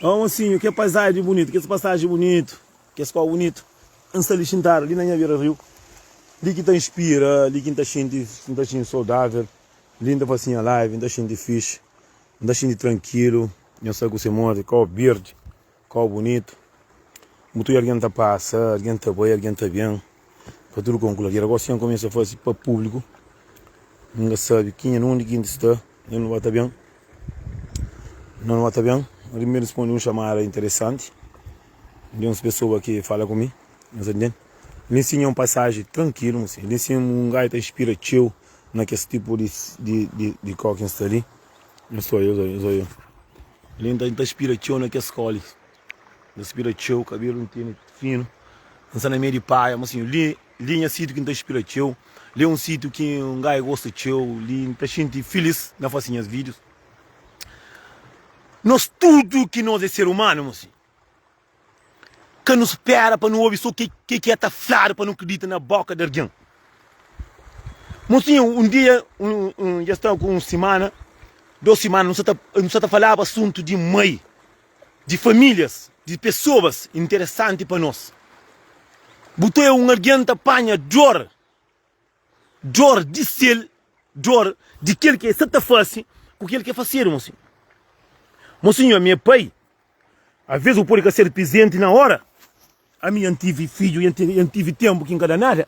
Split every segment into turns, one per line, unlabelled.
Oh, assim, que paisagem bonita, que passagem bonito, que escola bonito. Antes de sentar ali na minha beira-rio, ali que te inspira, ali que te sente saudável, ali que assim a live, te sente fixe, te sente tranquilo, não sei o que você mora, qual verde, qual bonito. Muito alguém está passa, alguém está bem, alguém está bem. Para tudo concluir, agora assim começa a fazer para o público, ninguém sabe quem é onde quem está, ele não vai estar bem, não vai estar bem. Ele me responde uma chamada interessante de umas pessoas que falam comigo, ele ensina uma passagem tranquilo, ele ensina um gajo que inspira chill naquele tipo de coisa que está ali. Não sou eu. Ele inspira chill naquela escola, inspira chill, cabelo não tem fino, não na meio de paia, mas assim, linha sítio que inspira chill, ali um sítio que um gajo gosta de chill, ali está gente feliz na facinha os vídeos. Nós tudo que nós é ser humano, assim, que nos espera para não ouvir só o que é tá falado para não acreditar na boca de alguém. Mocinho, um dia, já estava com uma semana, 2 semanas, não se falava assunto de mãe, de famílias, de pessoas interessantes para nós. Botou alguém que apanha dor de ser, dor de aquele que é santa face, com aquele que é fazer, mocinho. Mocinho, a minha pai, às vezes eu posso ser presente na hora. A minha não tive filho, eu não tive tempo que encara nada.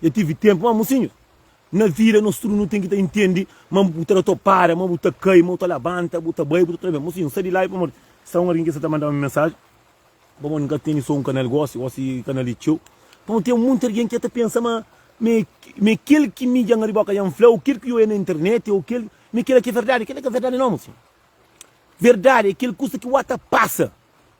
Eu tive tempo, mas mocinho, na vida nós não tem que entender, mas botar a para, mas botar cai, mas botar levanta, botar bem, botar bem. Mocinho, sai de lá e vamos, se alguém que está mandando uma mensagem, vamos nunca tem só um canal gosto, um canal de tio. Vamos ter muita gente que até pensa, mas aquele que me diga de boca é um flow, aquele que eu é na internet, ou aquele que é verdade, aquele que é verdade não, mocinho. Verdade é aquele coisa que o ata passa,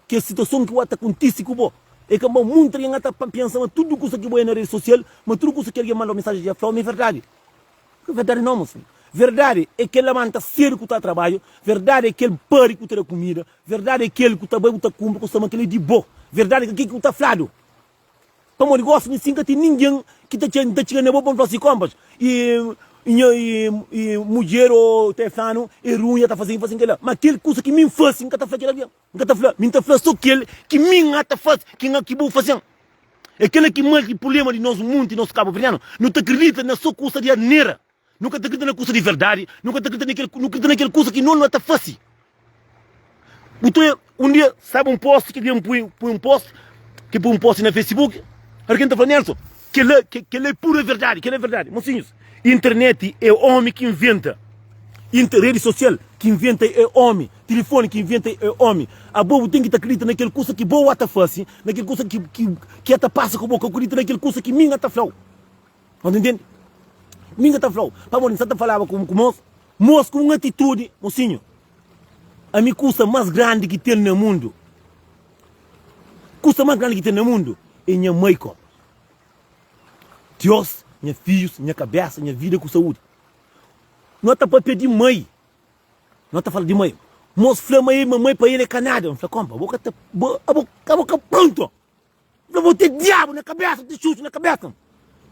que a situação que o ata acontece com o é que muita gente está pensando tudo coisa que é na rede social, mas tudo coisa que alguém manda mensagem de afro, não é verdade. Verdade não, moço. Verdade é que ele manda ser que está trabalho, verdade é que ele pare que está comida, verdade é que ele está bem, que está cumpre, que está aquele de boa, verdade é que ele está flado. Como eu gosto de assim que tem ninguém que está chegando na boa para fazer compras e mulher ou tefano e ruim está fazendo aquilo, mas aquele coisa que me faz que está fazendo aquilo, que está fazendo, me está fazendo só aquele que me está fazendo, que vou fazer. Aquele que mais que problema de nós mundo e nosso cabo brilhando, não te acredita na sua coisa de aneira, nunca te acredita na coisa de verdade, nunca te acredita naquele coisa que não está fácil. Então, um dia, sabe um post que alguém põe um post, que põe um post na Facebook, alguém está falando, Nelson, que ele é pura verdade, que ele é verdade, mocinhos. Internet é homem que inventa. Rede social que inventa é homem. Telefone que inventa é homem. A bobo tem que acreditar naquele coisa que boa está fácil, naquele coisa que até passa com a boca, acredita naquele coisa que minha está flow. Não entende? Minha está flow. Para morrer, você falava com o moço. Moço com uma atitude, mocinho. A minha coisa mais grande que tem no mundo. Coisa mais grande que tem no mundo é minha mãe. Deus, meus filhos, minha cabeça, minha vida com saúde. Não está para pedir mãe. Não está falando de mãe. Moço, flama aí, mamãe para ele é Canadá. Eu falei, compra, a boca pronto. Eu vou ter diabo na cabeça, te chute na cabeça.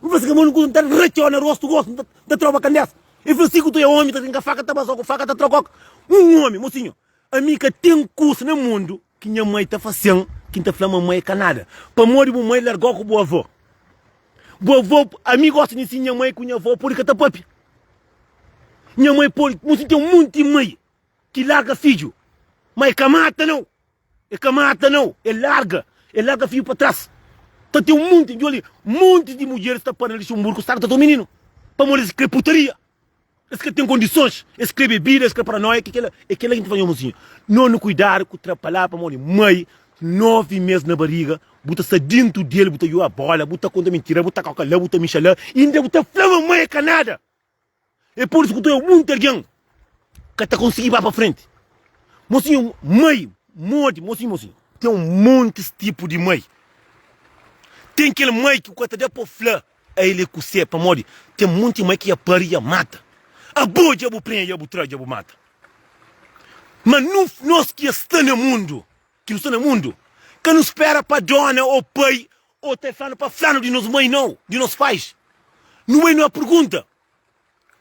Não vai ser que não está reto na rosto, gosto, da tropa candeça. Eu falei, se tu é homem, tá com a faca, tá com faca, tá troca. Um homem, mocinho. A minha que tem curso no mundo, que minha mãe está fazendo, que está falando mamãe é Canadá. Para morrer, mamãe largou com o avô. O avô, a mim gosta de ensinar minha mãe com minha avó, por que tá papi. Minha mãe pode, você tem um monte de mãe que larga filho, mas é camata não, é larga filho para trás. Então tem um monte de mulheres que estão para Luxemburgo, está todo menino, para morrer escrever putaria, que tem condições, escrever bebida, escrever paranoia, que é aquela que faz mocinho. Não cuidar com a palavra para morrer, mãe, 9 meses na barriga, bota-se dentro dele, bota a bola, bota conta mentira, bota cacalhão, bota michelão, e ainda bota flama mãe é Canadá. É por isso que eu tenho muito alguém que está conseguindo ir para frente. Mocinho, mãe, mocinho, tem um monte de tipo de mãe. Tem aquele mãe que quando dá para flã, aí ele coceia para morrer. Tem um monte de mãe que a paria mata. A boa já prende, já traz, já mata. Mas nós que estamos no mundo, que não espera para dona ou pai, ou até falando para flano de nós mãe não, de nós pais. Não é uma pergunta.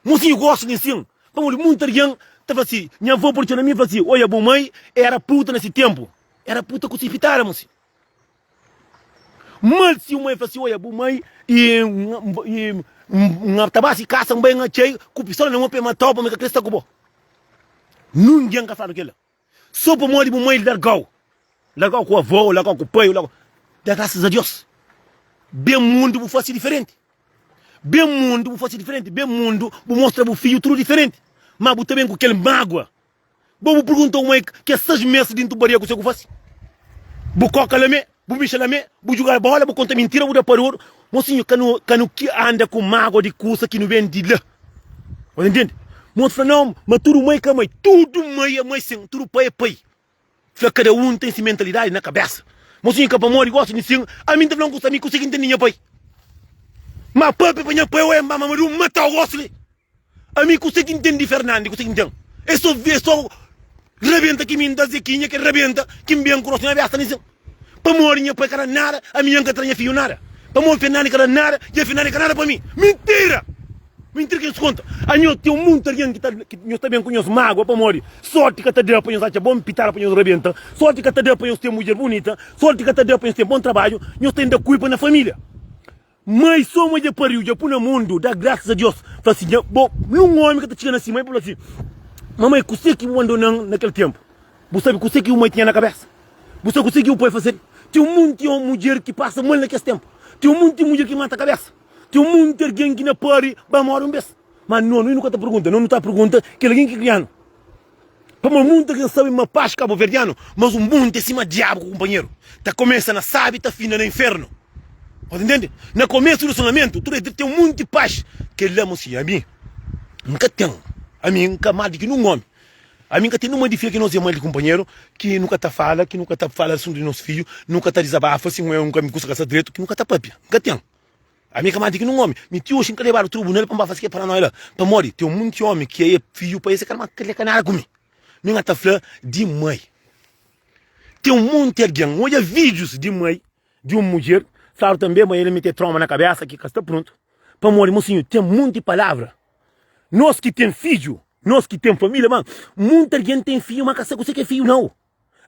Mocinho gosta de assim. Vamos, muita gente Tava assim, minha avó por na minha falou assim, olha, boa mãe era puta nesse tempo. Era puta com se pitáramos. Mas se uma mãe falou assim, olha, boa mãe e tabasi caça um bem a cheio, com pistola não pode matar para me crescer com bo. Ninguém quer falar aquilo. Só para morrer boa mãe largou com a avó, largou com o pai, largou. Dá graças a Deus. Bem mundo vou fazer diferente. Bem mundo vou fazer diferente. Bem mundo vou mostrar o filho tudo diferente. Mas vou também com aquele mágoa. Vou perguntar a mãe que é 6 meses dentro do barriga que eu faço. Vou coca lá me, vou mexer lá me, vou jogar bola, vou contar mentira, vou dar para ouro. Mocinho, cano que anda com mágoa de coisa que não vem de lá. Você entende? Moço fala, não, mas tudo mãe que mãe. Tudo mãe é mãe sim, tudo pai é pai. Fala, cada um tem essa mentalidade na cabeça. Mocinho, que para morrer gosta de sim, a mim também não custa, a mim consegue entender minha pai. Mas pai, minha pai, eu mama, mas eu matar o gosto ali. A mim consegue entender Fernando, consegue entender. É só ver, só rebenta que me dá zequinha, que rebenta, que me vem cross na besta nisso. Para morrer, pai, cara, nada, a minha que tranha filho, nada. Para morrer, Fernando, cara, nada, e a Fernando, cara, nada para mim. Mentira! Mentira que não se conta. A nós tem um mundo que nós também conhecemos mágoa para morrer. Sorte que está dando para nós achar bom pitar para nós rebenta. Sorte que está dando para nós ter mulher bonita. Sorte que está dando para nós ter bom trabalho. Nós temos de cuidar na família. Mas só uma de pariu, já põe no mundo, dá graças a Deus. Fala assim, bom, um homem que está chegando assim, mãe fala assim, mamãe, você que o andou naquele tempo? Você sabe que o mãe tinha na cabeça? Você conseguiu pode fazer? Tem um monte de mulher que passa mal naquele tempo. Tem um monte de mulher que mata a cabeça. Tem um monte de alguém que não pare, vai morrer um beijo. Mas não, nunca está pergunta, não está pergunta que alguém que criando. Para um mundo que sabe uma paz cabo-verdiano, mas um mundo em cima de diabo, companheiro. Tá começa na sabe, tá fina no inferno. Você entende? No começo do relacionamento, tu tem um monte de paz. Que ele ama assim, a mim, nunca tem. A mim, nunca mais do que num homem. A mim, nunca tem uma de filha que nós amamos de companheiro, que nunca tá fala, que nunca tá fala assunto de nosso filho, nunca tá desabafa, assim, eu nunca me custa caçar direito, que nunca tá papia. Nunca tem. A minha camada que não homem, me tio hoje que levar o tribunal para fazer para nós, para morrer. Tem um monte de homem que é filho para esse cara, mas que ele canara comigo. Minha tá falando de mãe. Tem um monte de alguém, olha vídeos de mãe, de uma mulher, claro também, mas ele me tem trauma na cabeça, que está pronto. Para morrer, mocinho, tem um monte de palavra. Nós que tem filho, nós que tem família, mano, muita gente tem filho, mas você que é filho não.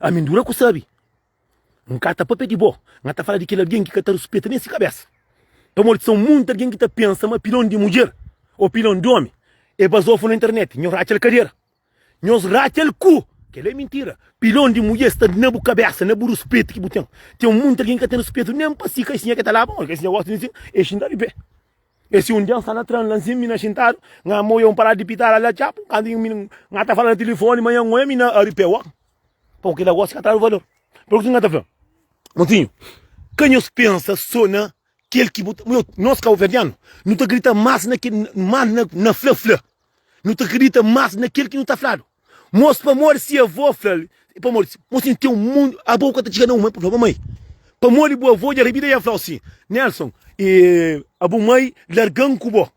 A mendura que sabe. Um cara tá papel de boa, não tá falando de aquele alguém que tá respeito nessa cabeça. Para morrer, são muita gente que tá pensa, mas pilão de mulher, ou pilão de homem, é basofo na internet, nós rachel cadeira, nós rachel cu, que é mentira. Pilão de mulher está na boa cabeça, na boa respeito que botem. Tem um monte de gente que tem respeito, nem para si, que esse que tá lá, que esse gosta de dizer, é xintar de pé. Esse um dia está na trans, lá em cima, na xintar, na moia um parar de pitar lá, chapo, quando eu tá falando no telefone, mas eu não é mina aripeu, porque ela gosta de catar o valor. Por que você não tá falando? Montinho, quem os pensa, sona, aquele que nós cabo-verdiano, não te acredita mais na flá-flá. Não te acredita mais naquele que não está falado. Moço, para morrer, se a avó flá, para morrer, moço, tem um mundo, a boca está chegando a uma, para mãe. Para morrer, boa avó, já rebida e a flá assim, Nelson, a boa mãe, largando com o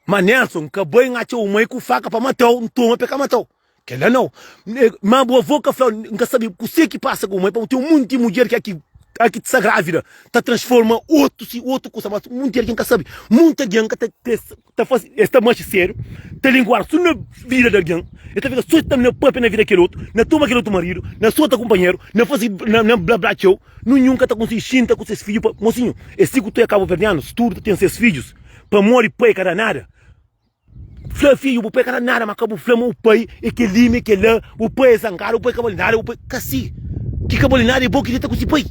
mas Nelson, que a boa engatou uma mãe com faca para matar, um toma para matar. Que ela não. Mas a boa avó que flá, nunca sabe o que passa com a mãe, para ter um monte de mulher que aqui está grávida, está transforma outro coisa, mas muita gente que sabe, muita gente que está fazendo esta mancha sério, está linguar só na vida de alguém, está ficando só na própria vida daquele outro, na tua aquele outro marido, na sua companheiro, na fazer na blá blá show, nunca está conseguindo xinta com seus filhos, mocinho, esse que tu é cabo-verdiano, se tu tem seus filhos, para morrer pai cara nada, flá filho, o pai cara nada, mas acaba flama o pai, e que lime, que lá, o pai é zangado, o pai é cabolinado, o pai, casi, que cabolinado é bom que ele está com esse pai.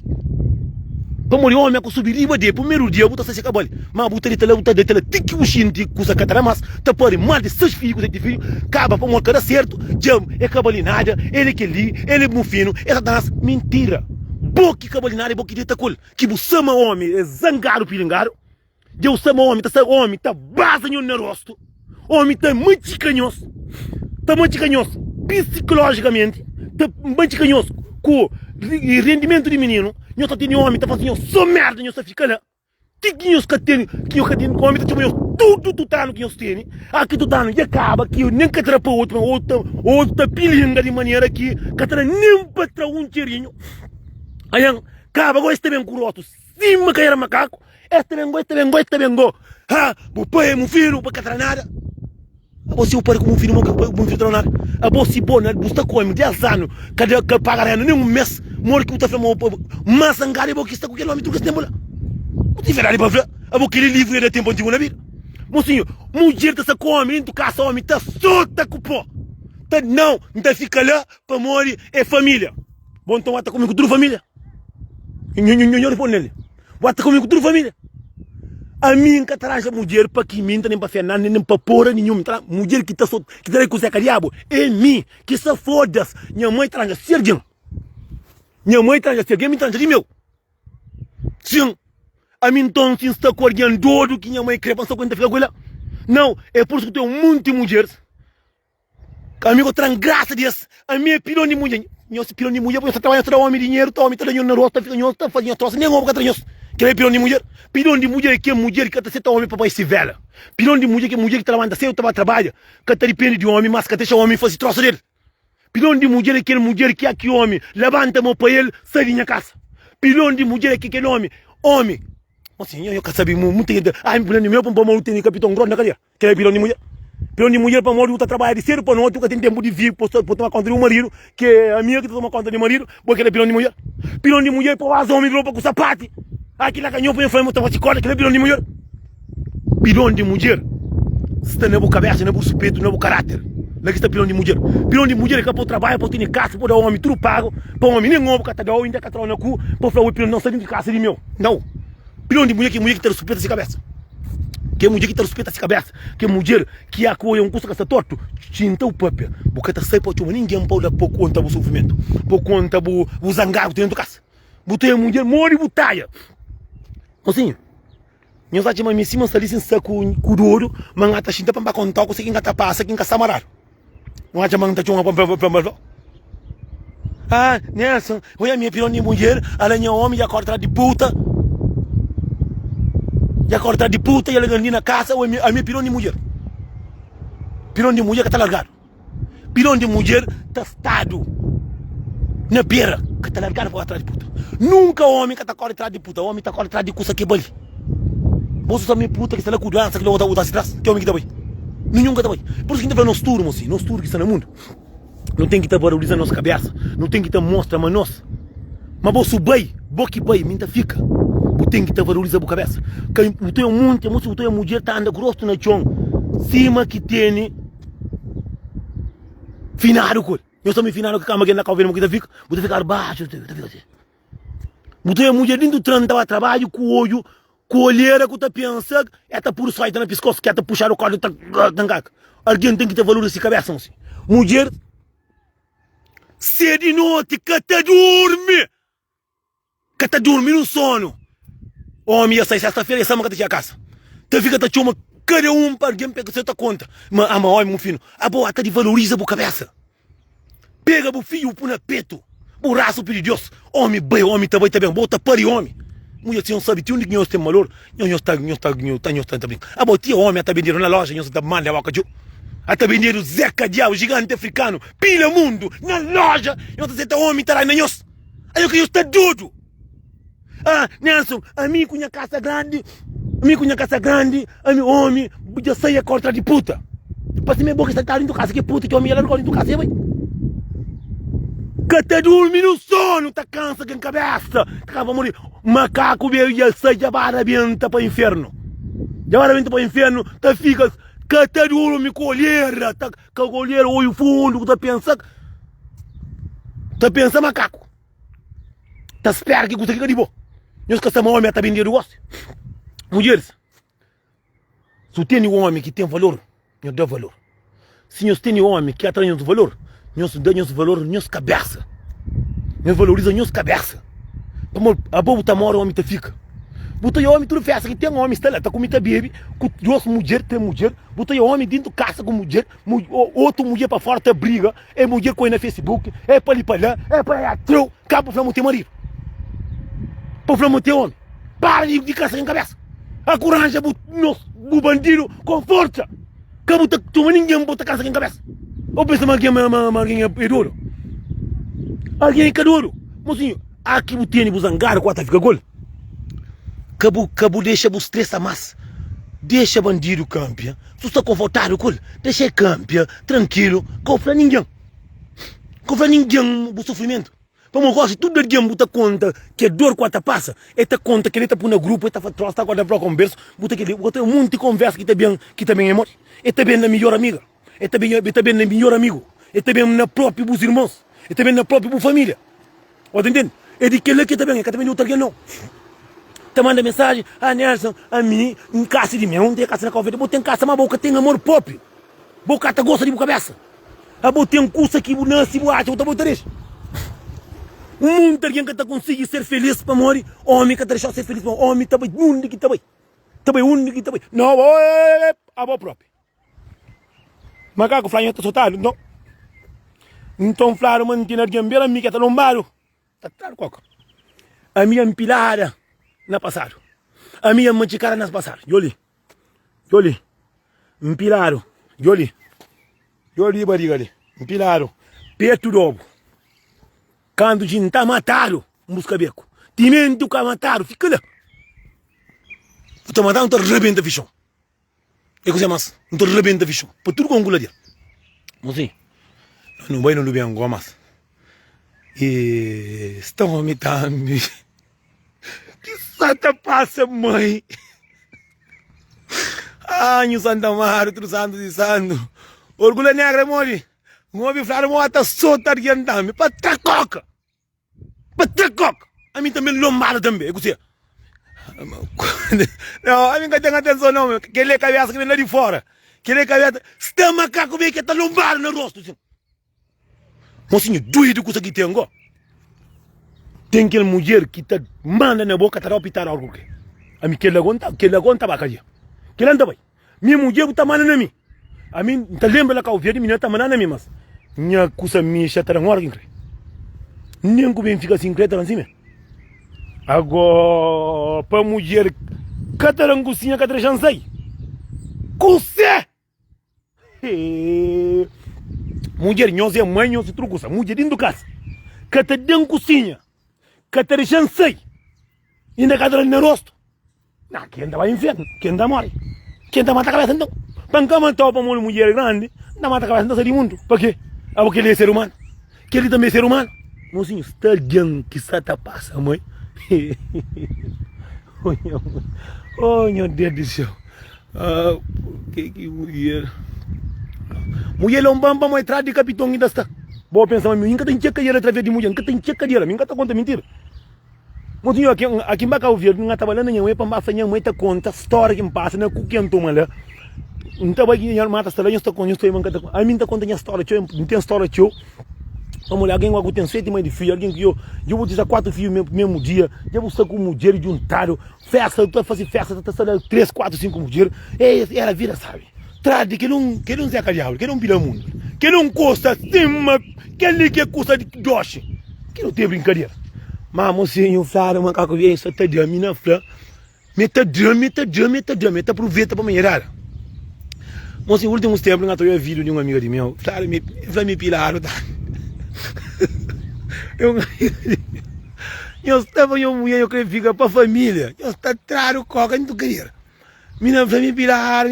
Para morrer homem com subir riba de primeiro dia buta se cabali mas buta de buta de tela tiki o xinti com sa cataramas tá pare mais de 6 filhos com 7 filhos acaba para morrer cada certo jam é cabali nada ele que li ele mufino essa dança mentira boque cabali nada boque de tacul que bu sama homem é zangaro pilingaro deu sama homem tá base no rosto homem tá muito canhoso psicologicamente tá muito canhoso com rendimento de menino nós tá tendo homem tá fazendo só merda nós tá ficando que nós tem que homem tá chamando tudo tá no que nós tem aqui tu tá no e acaba que eu nem que trapa outra pilinga de maneira que catara nem para um cheirinho aí acaba gosta bem curoto cima que era macaco este vengo ha o pai meu filho para catara nada Você o pare como um filho, um filho tronar. A você bom, né? Busta come 10 anos, cadê que pagar nem um mês, mora que o tá falando, mas angare bo que está com aquele homem tu que tem bola. O te verá ali para ver, a bo que ele livre de tempo antigo na vida. Mocinho, mulher tá come em tu casa homem tá solta cupô. Tá não fica lá para morrer é família. Bom então até comigo tudo família. Nhonho responde nele. Bota comigo tudo família. A mim que traz a mulher para que minta nem para Fernando nem para porra nenhuma, mulher que tá só que tá com o Zé Cariabo, é mim que se foda-se. Minha mãe traz a Sergião. Minha mãe traz a Sergião, me traz de meu. Sim. A mim então se está correndo que minha mãe quer pensar quando fica com ela. Não, é por isso que tem um monte de mulheres. Amigo traz graça disso. A minha pilão de mulher. Minha pilão de mulher, você trabalha todo homem dinheiro, todo homem tá ganhando na roça, fica ganhando, tá fazendo troça, nem homem que tá que é pilão de mulher. Pilão de mulher é que tá sendo homem para papai se velha. Pilão de mulher que é mulher que trabalha, sempre trabalha, que tá depende de homem, mas que deixa o homem fazer troça dele. Pilão de mulher é aquele mulher que é que homem, levanta a mão para ele, sai de minha casa. Pilão de mulher é que aquele homem. Assim, eu quero saber muito gente. Ah, pilão de mulher para não ter capitão grosso na cadeia. Que é pilão de mulher. Pilão de mulher para morrer, trabalhar de cedo para não ter tempo de vir, para tomar conta do marido, que é a minha que toma conta do marido, porque ele é pilão de mulher. Pilão de mulher para os homens roupa com sapato. Aqui lá ganhou para eu falar, mas te corta, que é pilão de mulher. Pilão de mulher. Está na boa cabeça, na boa suspeito, na boa caráter. Lá que está pilão de mulher. Pilão de mulher é que para o trabalho, para ter casa, para o homem tudo pago, para o homem nem homem, que está da ainda que está na cu, para falar o pilão não sai de casa de meu. Não. Pilão de mulher que está suspeita de cabeça. Que é mulher que está suspeita de cabeça. Que é mulher que a coisa um custo que está torto. Tinta o papel. Porque está sai para o ninguém pode por conta do sofrimento. Por conta do zangado dentro da casa. Botei a mulher, morre e botaia. Assim, nós já tínhamos em cima ali sem saco curouro, mas a gente para contar com quem está passa, quem está samarar. Não há chamado de uma para ah, Nelson, olha a minha pilão de mulher, ela é homem, já corta de puta. Já corta de puta e ela ganha na casa, ou a minha pilão de mulher. Pilão de mulher que está largado. Pilão de mulher está estado na beira, que está largado para atrás de puta. Nunca o homem que está correndo atrás de puta, o homem está correndo atrás de coisa que bali. Você sabe puta que está lá com dança, que não está atrás, que é o homem que está bem. Nenhum que está bem. Por isso que a gente fala nós turmos assim, nós turmos que está no mundo. Não tem que estar valorizando a nossa cabeça, não tem que estar mostrando a nós. Mas você bem, boque bem, minta fica. Você tem que estar valorizando a cabeça. O teu mundo, o teu mulher está andando grosso na chão, cima que tem finado com. Eu sou me finado que cama que na calveira que fica, você fica abaixo, você fica assim. Você é mulher dentro do trânsito, estava trabalho com o olho, com a olheira que você pensa, está por sair na pescoço, que está puxar o corpo, está tangaca. Alguém tem que ter valor nessa cabeça, assim. Mulher, cedo de noite, que está dorme no sono. Homem, essa sexta-feira, essa maca está a casa. Então fica, está chama, cada um para alguém pega você conta. Mas, olha, meu filho, a boa está de valoriza a cabeça. Pega o filho, põe na peto. O raço de Deus. Homem, bem, homem também, bota para o homem. Mulher, se não sabe, tinha um que tem valor, não está também. A boa, tinha homem, está vendendo na loja, não está mandando a vaca de está vendendo Zeca Diabo, gigante africano, pila mundo, na loja, não está homem, está lá na nós. Aí eu que está tudo. Ah, Nelson, a mim com a casa grande, a mim homem, já saia contra de puta. Depois me boca está dentro da casa, que puta, que homem ela não dentro da casa, vai. Que te dorme no sono, tá cansa com a cabeça, tá vai morrer. Macaco veio e sai já barabenta para o inferno. Já barabenta para o inferno, tá fica, que te dorme com a olheira, tá com a olheira, olho fundo, tá pensa macaco. Tá espera que você fica de boa. Nós que essa homem está vendendo gosto. Mulheres, se tem um homem que tem valor, nós dá valor. Se nós tem um homem que atrai nosso valor, nós damos valor na nossa cabeça. Nós valorizamos a nossa cabeça. A boa tá mora, o homem tá fica. Botou o homem tudo festa, que tem um homem, está lá, tá com muita bebê, com duas mulheres, tem mulher. Botou o homem dentro de casa com mulher, outra mulher para fora, tá briga, é mulher com ele no Facebook, é para ali para lá, é para lá, trou, cabo para ter marido. Para ter homem. Para de caçar em cabeça. A coragem, o bandido com força. Cabo tá tomando ninguém bota caça em cabeça. Ou pensa que alguém é duro. Alguém é duro. Mocinho, aqui o tênis, o zangar, quatro fica gol. Cabo deixa o estresse mais. Deixa bandido campia. Se está confortável com ele, deixa ele campia, tranquilo. Confra ninguém. Confra ninguém o sofrimento. Para eu gosto tudo de alguém conta que a dor quando passa, esta conta que ele está por no grupo, está fazendo está quando para conversa, bota um monte de conversa que também é morte. É também na melhor amiga. É também na melhor amigo. É também na própria dos irmãos. É também na própria família. Pode entender? É de que também não está não. Te manda mensagem, Nelson, a mim, em casa de mim, não tem casa na conversa, eu tenho casa, mas a boca tem amor próprio. Boca tá gosta de cabeça. A boca tem um curso aqui, não se boate, eu tô botando isso. O mundo alguém que está conseguindo ser feliz para morrer, homem que está deixando ser feliz para morrer, homem também, único que também. Também único que também. Não, a boa própria. Macaco, flanho, está soltado, não. Então, flaro, mantina, alguém, bela, amiga, está lombado. Está claro, coca. A minha empilada. Na passado. A minha manticara nas passado. Yoli. Mpilaram. Yoli, barriga ali. Mpilaram. Perto do ovo. Quando a gente tá matado, busca beco. Timento que mataram, fica lá. Estou matando, não estou rebenta fichão. É coisa mais. Não estou rebenta fichão. Por tudo com gula dele. Mas sim. Não vai no lugar em gomas. E estão me dando. Que santa passa, mãe. Anho Santa Mara, truzando de santo. Orgulho negra, mori. Movi flare moata sota riandame. Patracoca. A mim também lombado também, você. Não, a mim que tem atenção não, meu. Que ele é cabeça que vem lá de fora. Que ele é cabeça. Está macaco bem que está lombado no rosto, assim. Mocinho, doido com isso que tem agora. Tem aquela mulher que te manda na boca para optar algo que. A mim que ele aguenta bacadia. Que ele anda bem. Minha mulher está mandando a mim. A mim, te lembra lá que o verde menino está mandando a mim, mas minha coisa me chata na hora que nem que bem fica assim, creta lá em cima. Agora, para mulher, catarangucinha, cataranjansai. Cusé! Mulher, nós é mãe, nós é trucuça. Mulher dentro de casa. Catarangucinha. Cataranjansai. E ainda cataran no rosto. Não, quem anda vai inferno. Quem anda morre. Quem anda mata a cabeça então. Pancama então para uma mulher grande. Não mata a cabeça, não sai de mundo. Por quê? Porque ele é ser humano. Que ele também é ser humano. Mocinho, está alguém que se passa, mãe. Oh, meu Deus do céu. Que mulher. Mulher é um bamba, mas traz de capitão ainda está. Boa pensar, mas nunca tem checa de através de mulher. Nunca tem checa de ela. Nunca está conta mentira. Mocinho, aqui em Bacau Verde, não está trabalhando nenhum. É para passar nenhum. Está conta história que me passa, né? Com quem toma lá. Não está aqui, não mata, está lá, não está com isso. A mim está contando a história. Não tem história, tio. Uma mulher, alguém que tem 7 mães de filho, alguém que eu vou dizer 4 filhos no mesmo dia, eu vou estar com mulher de juntário, festa, eu fazer festa, estou fazendo 3, 4, 5 mulheres, ela vira, sabe? Trade que não se diabo, que não vira mundo, que não custa cima, que ali que custa de doce, que não tem brincadeira. Mas, mocinho, fala, macaco, vem, só tá de mina, flã, meta aproveita para melhorar. Mocinho, últimos tempos, eu estou vídeo de uma amiga de meu, fala, me pilaram, tá? Eu estava em uma mulher que fica para a família. Eu estava claro coca não queria. Minha família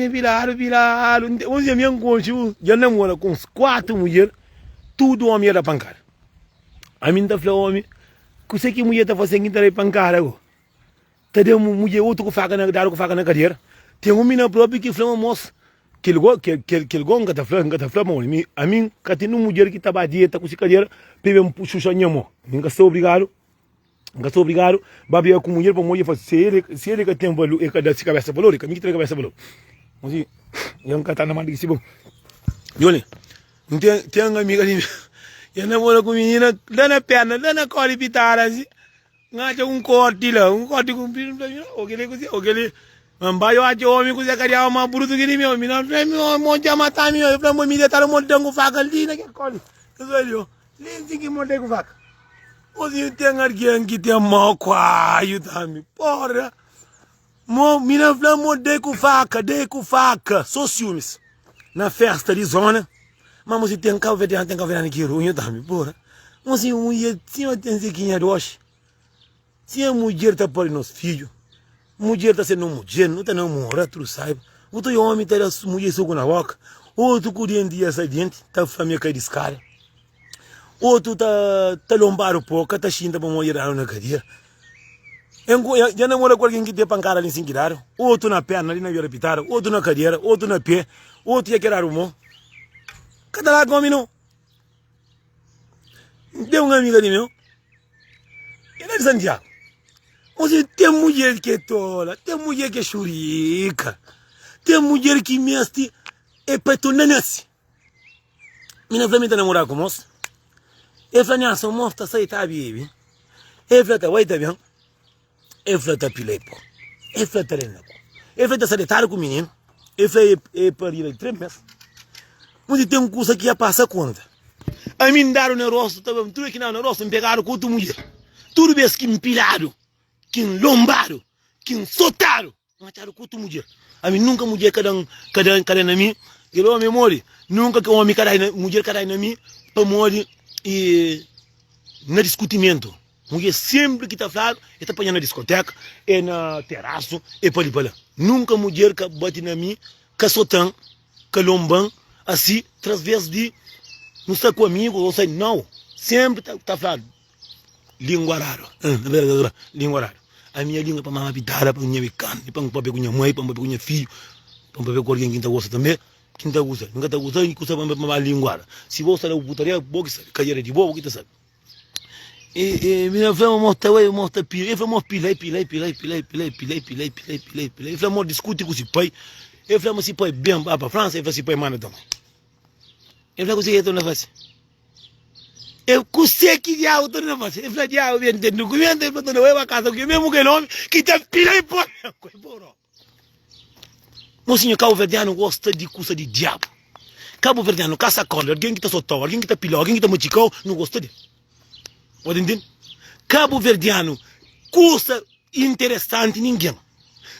pilaram. Hoje a minha conjunto já namora com 4 mulheres, tudo homem era pancada. A minha está falando homem, que sei que mulher está fazendo que pancada agora. Tá deu mulher outro que faca na cadeira. Tem uma menina própria que falou moça. Que ele gonga tá falando, a mim, que tem uma mulher que estava a dieta com essa cadeira, pega um puxo só nhamo. Nunca sou obrigado, babia com mulher para mulher fazer, se ele que tem valor, é que dá cabeça valor, é que me tem cabeça valor. Mas eu nunca tá na mão de si bom. Jole, não tem uma amiga ali, eu namoro com menina, dá na perna, dá na corda pitar assim, ngacha corte lá, com filho, aquele Mbayo aje homem que você queria uma bruto que nem meu, mina meu monte a matar meu, eu falei me detar um monte com faca ali naquele colo. Eu falei, nem que monte com faca. Você tem alguém que tem mal quaio também, porra. Mina falei monte com faca, só ciúmes. Na festa de zona, mas você tem que ver aqui ruim também, porra. Você mulher, se eu tenho que ir hoje, se a mulher tá por nos filhos. Mulher tá sendo mulher, não tá namorando, tu sabe. Outro homem tá mulher suco na boca. Outro correndo dia sai dente, tá família cai descara. Outro tá lombar um pouco, tá xinta pra mulher na cadeira. Já namora com alguém que tem pancada ali sem tirar. Outro na perna, ali na via pitar. Outro na cadeira, outro na pé. Outro ia querer arrumar. Cada lado homem não. Tem uma amiga ali, meu. Ela é de Santiago. Mas tem mulher que é tola, tem mulher que é churica, tem mulher que mexe é petonanense. Minha família está namorando com moço. Eu falei, não, sou moço, tá sai, tá, baby. Eu falei, tá, vai, tá bem. Eu falei, tá, pilei, pô. Eu falei, tá, lendo. Eu falei, tá, sai, com o menino. Eu falei, para ir 3 meses. Mas tem um curso aqui a passar conta. A mim deram no rosto, tudo aqui no rosto, me pegaram com outra mulher. Tudo bem que me pilaram. Que lombaram, que soltaram, mataram com outra mulher. A mim nunca mulher cada na mim, ele homem morre, nunca que homem mulher cada na mim, para morrer e na discutimento. Mulher sempre que está falando, está apanhando na discoteca, é na terraço, é para ali para lá. Nunca mulher que bate na mim, que soltam, que lombam, assim, através de não está comigo, ou sei, não, sempre está falando. Língua rara, língua rara. A minha língua para mamar pitada, para minha bicana, para um papel com minha mãe, para um papel com minha filho, para um papel com alguém que não gosta também, que não gosta, nunca está gostando, que usa para mamar língua. Se você não putaria, boa sabe, cadeira de boa, o que você sabe. E minha filha mostra pila, eu falei, pila, eu falei, discute com esse pai, eu falei, se pai bem para a França, eu falei, se pai manda também. Eu falei, você é na face. Eu consegui que já o dono não faz. Eu falei, já eu vim ter documento, eu falei, eu vou a casa, que mesmo que nome, que tem pila e pó. Meu senhor Cabo Verdeano gosta de coisa de diabo. Cabo Verdeano, caça corda, alguém que está soltando, alguém que está pilão, alguém que está moticão, não gosta dele. Pode entender? Cabo Verdeano, coisa interessante, ninguém.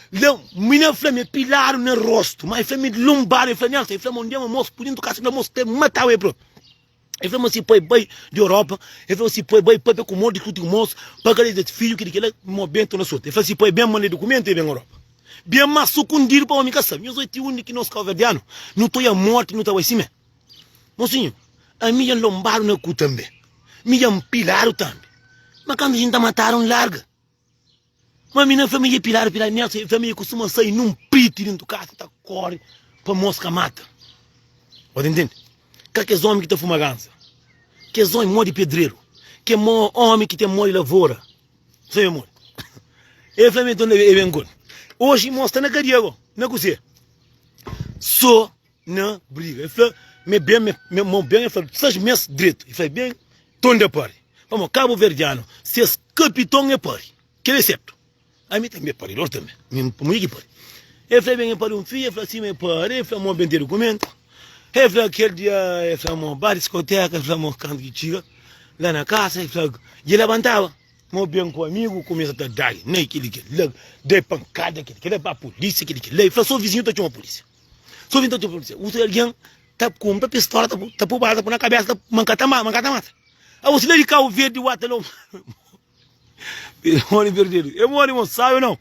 Não, minha filha pilaram no rosto, mas filha me lombaram, eu falei, não, eu falei, onde é o moço, por dentro do caça, o moço tem matar o pronto. Eu falei, se põe bem de Europa, eu falei, se põe bem, para com o monte de moço, para aquele filho que ele movimento na sua. Eu falei, se põe bem, manda documento e vem Europa. Bem, mas sucundir para o homem caçar. Eu sou o único que nós calverdiano, não estou a morte, não estou a cima. Mocinho, a minha lombaram no cu também, minha pilaram também. Mas quando a gente mataram, larga. Mas a minha família pilaram, nessa família costuma sair num pito dentro do carro, tá corre, para mosca mata. Pode entender? Que é homem que está fumagando, que é homem morre de pedreiro, que é homem que tem morre de lavoura. Sei amor. Eu falei, então, hoje mostra na cadeia, na cozinha. Só na briga. Eu falei, meu bem, eu falei, 6 meses direito. Eu falei, bem, tonde a pari. Vamos, Cabo Verdeano, se és capitão é pari. Que é certo. A mim também é pari, nós também. Muito que pari. Eu falei, bem, eu pari um filho, eu falei, assim, eu pari, eu falei, eu bem ter documento. Eu falei, aquele dia, eu falei, bar discoteca, eu falei, canto que tinha, lá na casa, eu falei, e levantava, meu bem com o amigo, começa a dar, nem aquele que ele, de pancada, aquele que ele, para a polícia, aquele que ele, eu falei, só o vizinho está tinha uma polícia. Só o vizinho está tinha uma polícia. O alguém está com uma pistola, está por baixo, está na cabeça, está mancata mata. Aí você lhe cá o verde, o atalão. Eu moro em sabe ou não?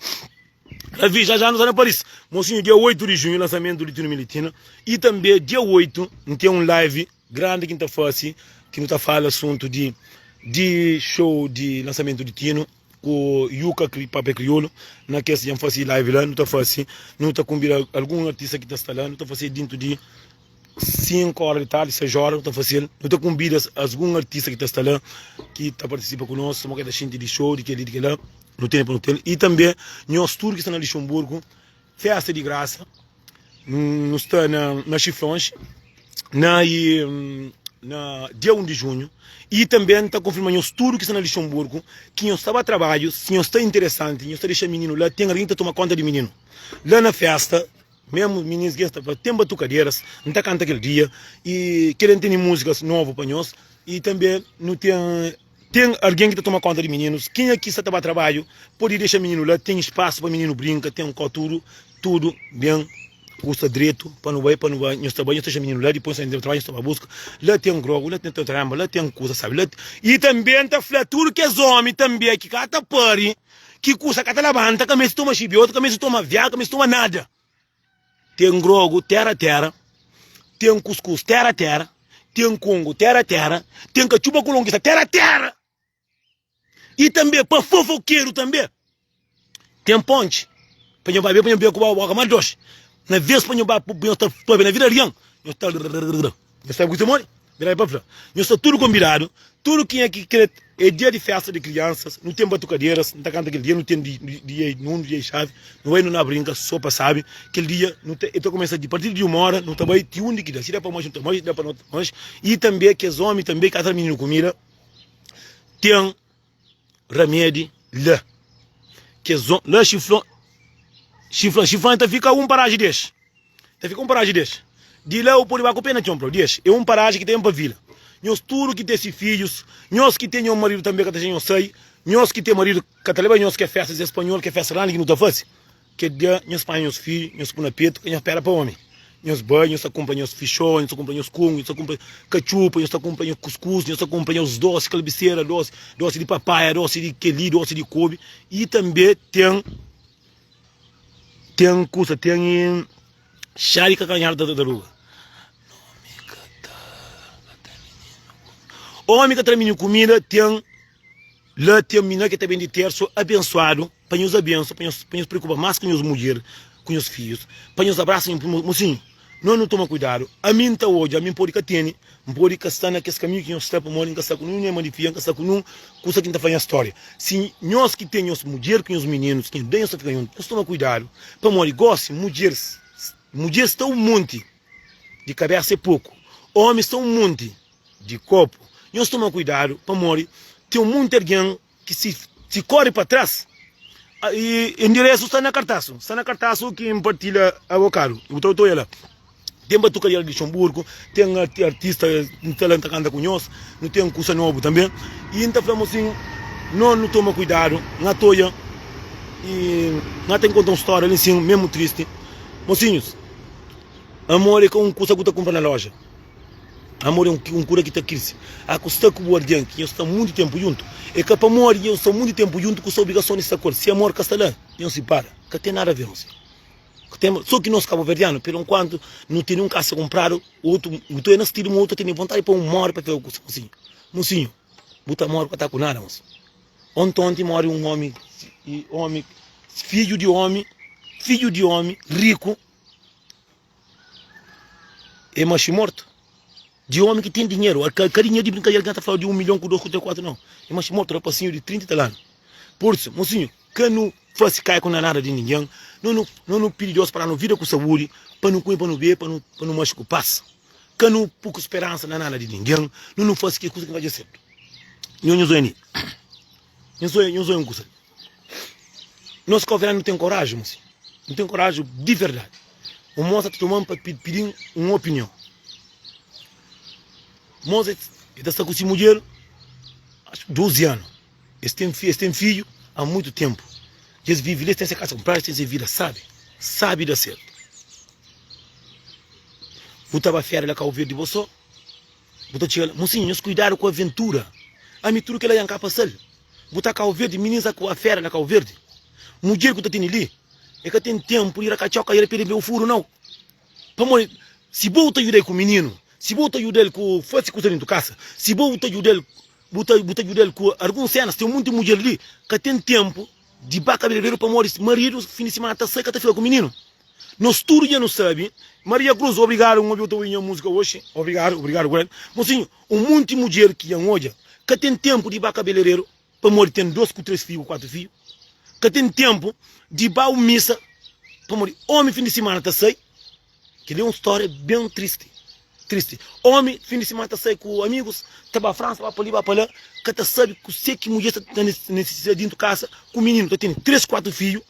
A vi já não está na Paris. Mocinho, dia 8 de junho, lançamento do Litino Militina. E também, dia 8, tem um live grande que está fazendo, que não está falando assunto de show de lançamento do Tino, com o Yuka Papel Crioulo, na que se fazer live lá, não está fazendo, não está combinando algum artista que está lá, não está fazendo dentro de 5 horas de tarde, 6 horas, não está fazendo, não está combinando algum artista que está lá, que está participando conosco, uma gente de show, de que lá. No tempo. E também, nós tour que está na Luxemburgo, festa de graça, nós está na Chifrões, na dia 1 de junho, e também está confirmando os tour que está na Luxemburgo, que nós estava a trabalho, se nós está interessante, nós está deixando menino lá, tem alguém que toma conta de menino. Lá na festa, mesmo meninos que estão, tem batucadeiras, não está cantando aquele dia, e querem ter músicas novas para nós, e também não tem alguém que está tomando conta de meninos. Quem aqui está a trabalho, pode deixar menino lá, tem espaço para menino brincar, tem um cultura, tudo bem, custa direito, para não vai, nós trabalhamos, deixa menino lá, depois nós trabalhamos, nós busca, lá tem um grogo, lá tem um tramba, lá tem coisa, sabe? Lá, e também está flatura que é homem também, que cata pari, que custa catalabanta, que me toma chibiota, que me toma viaga, que me toma nada. Tem grogo, terra, tem cuscuz, terra, tem congo, terra, tem cachupa colonguista, terra. E também, para fofoqueiro também, tem ponte. Para eu ver com o Madosh. Na vez para eu ver na vida riang. Eu estou com o eu estou tudo combinado. Tudo que é que é dia de festa de crianças, não tem batucadeiras, não está cantando aquele dia, não tem dia chave, não é não brinca, só para sabe, aquele dia, então começa a partir de 1 hora, não também tem um que dá, se dá para mais, não mais, dá para não mais, e também que os homens também, cada menino comida, tem remédio lá, que os homens, lá chiflão, então fica paragem desse, de lá o povo vai com pena, é paragem que tem para vila. Nós tudo que tem filhos, nós que tem um marido também que tem sei, nós que tem marido que tá levando, nós que é festas espanhol, que é festa lá que não tá fácil. Que dia nós pai os filhos, nós põe na peito, que nós espera para homem. Nós banho, nós acompanhamos os fichões, nós acompanhamos os cungos, nós acompanhamos cachupa, nós acompanhamos cuscuz, nós acompanhamos os doces, calbiceira, doce de papaya, doce de queli, doce de couve. E também tem chá de cacanhar da rua. Homem que termina comida tem lá tem menina que também de terço abençoado para nos abençoar, para nos preocupar mais com as mulheres, com os filhos, para nos abraçar, mocinho, não toma cuidado. A mim tá hoje, a mim pode que tem, pode que está naquele caminho que nós está para morrer, que está com um, manifica, que está com um, coisa que está fazendo a história. Se nós que tem as mulheres com os meninos, que bem nós ficar juntos, nós toma cuidado, para morrer, goste, mulheres estão um monte de cabeça é pouco, homens estão um monte de corpo. Nós tomamos cuidado para morrer. Tem muito alguém que se corre para trás e endereço está na cartaço. Está na cartaço que partilha avocado. Eu estou lá. Tem batucaria de Luxemburgo, tem artista talento que anda com nós, não tem coisa nova também. E então falamos assim, não toma cuidado, na toia e não tem conta uma história ali assim, mesmo triste. Mocinhos, amor é com um coisa que você compra na loja. Amor é um cura que está aqui. A custa com o guardião, que eu estou muito tempo junto. É que para amor, eu estou muito tempo junto com essa obrigação nessa cor. Se amor está lá, não se para. Que tem nada a ver, mocinho. Só que nós, cabo-verdianos, por enquanto, não tem um caça comprado, outro, então é nesse tiro, outro tem vontade para um moro para ver o curso, mocinho. Mocinho, bota moro para estar com nada, mocinho. Ontem mora um homem, filho de homem, rico, é macho morto. De homem que tem dinheiro, a carinha de brincadeira que está falando de 1 milhão com 2, com 3, 4, não. É macho morto, rapacinho de 30 anos. Por isso, mocinho, que não faz cair com nada de ninguém, não pede Deus para não vir com saúde, para não comer, para não ver, para não machucar o passo. Que não pouca esperança na nada de ninguém, não faz que coisa que vai dar certo. Eu sou aí. Eu sou um coisa. Nós que não tem coragem, mocinho. Não tem coragem de verdade. O moço está tomando para pedir uma opinião. Moço está com essa mulher há 12 anos. Eles têm filho há muito tempo. Eles vivem, eles têm essa casa comprada, eles têm essa vida, sabe dar certo. Botava a fera lá com o verde de você. Botava chegar lá, mocinho, nós cuidaram com a aventura. A mistura que ela ia passar. Botava com o verde, meninas com a fera lá com o verde. Mulher que está tendo ali, é que tem tempo de ir a cachoca e ir para o furo, não. Se bota ajudar com o menino, se bota ajudar com faz coisa dentro de casa, se bota ajudar com algumas cenas, tem muita mulher ali que tem tempo de bater cabeleireiro para morrer, marido, fim de semana está seca, está fica com o menino. Nós tudo já não sabe. Maria Cruz, obrigado, eu estou em música hoje, obrigado, mocinho, um monte de mulher que é hoje, que tem tempo de bater cabeleireiro para morrer, tem 2 com 3 filhos, 4 filhos, que tem tempo de bater missa para morrer. Homem, fim de semana está seca, que é uma história bem triste. Homem, fim de semana está sair com amigos, está para a França, vai para ali, vai para lá, que está sabe que sei que mulher está necessidade dentro de casa, com o menino, está tendo 3, 4 filhos,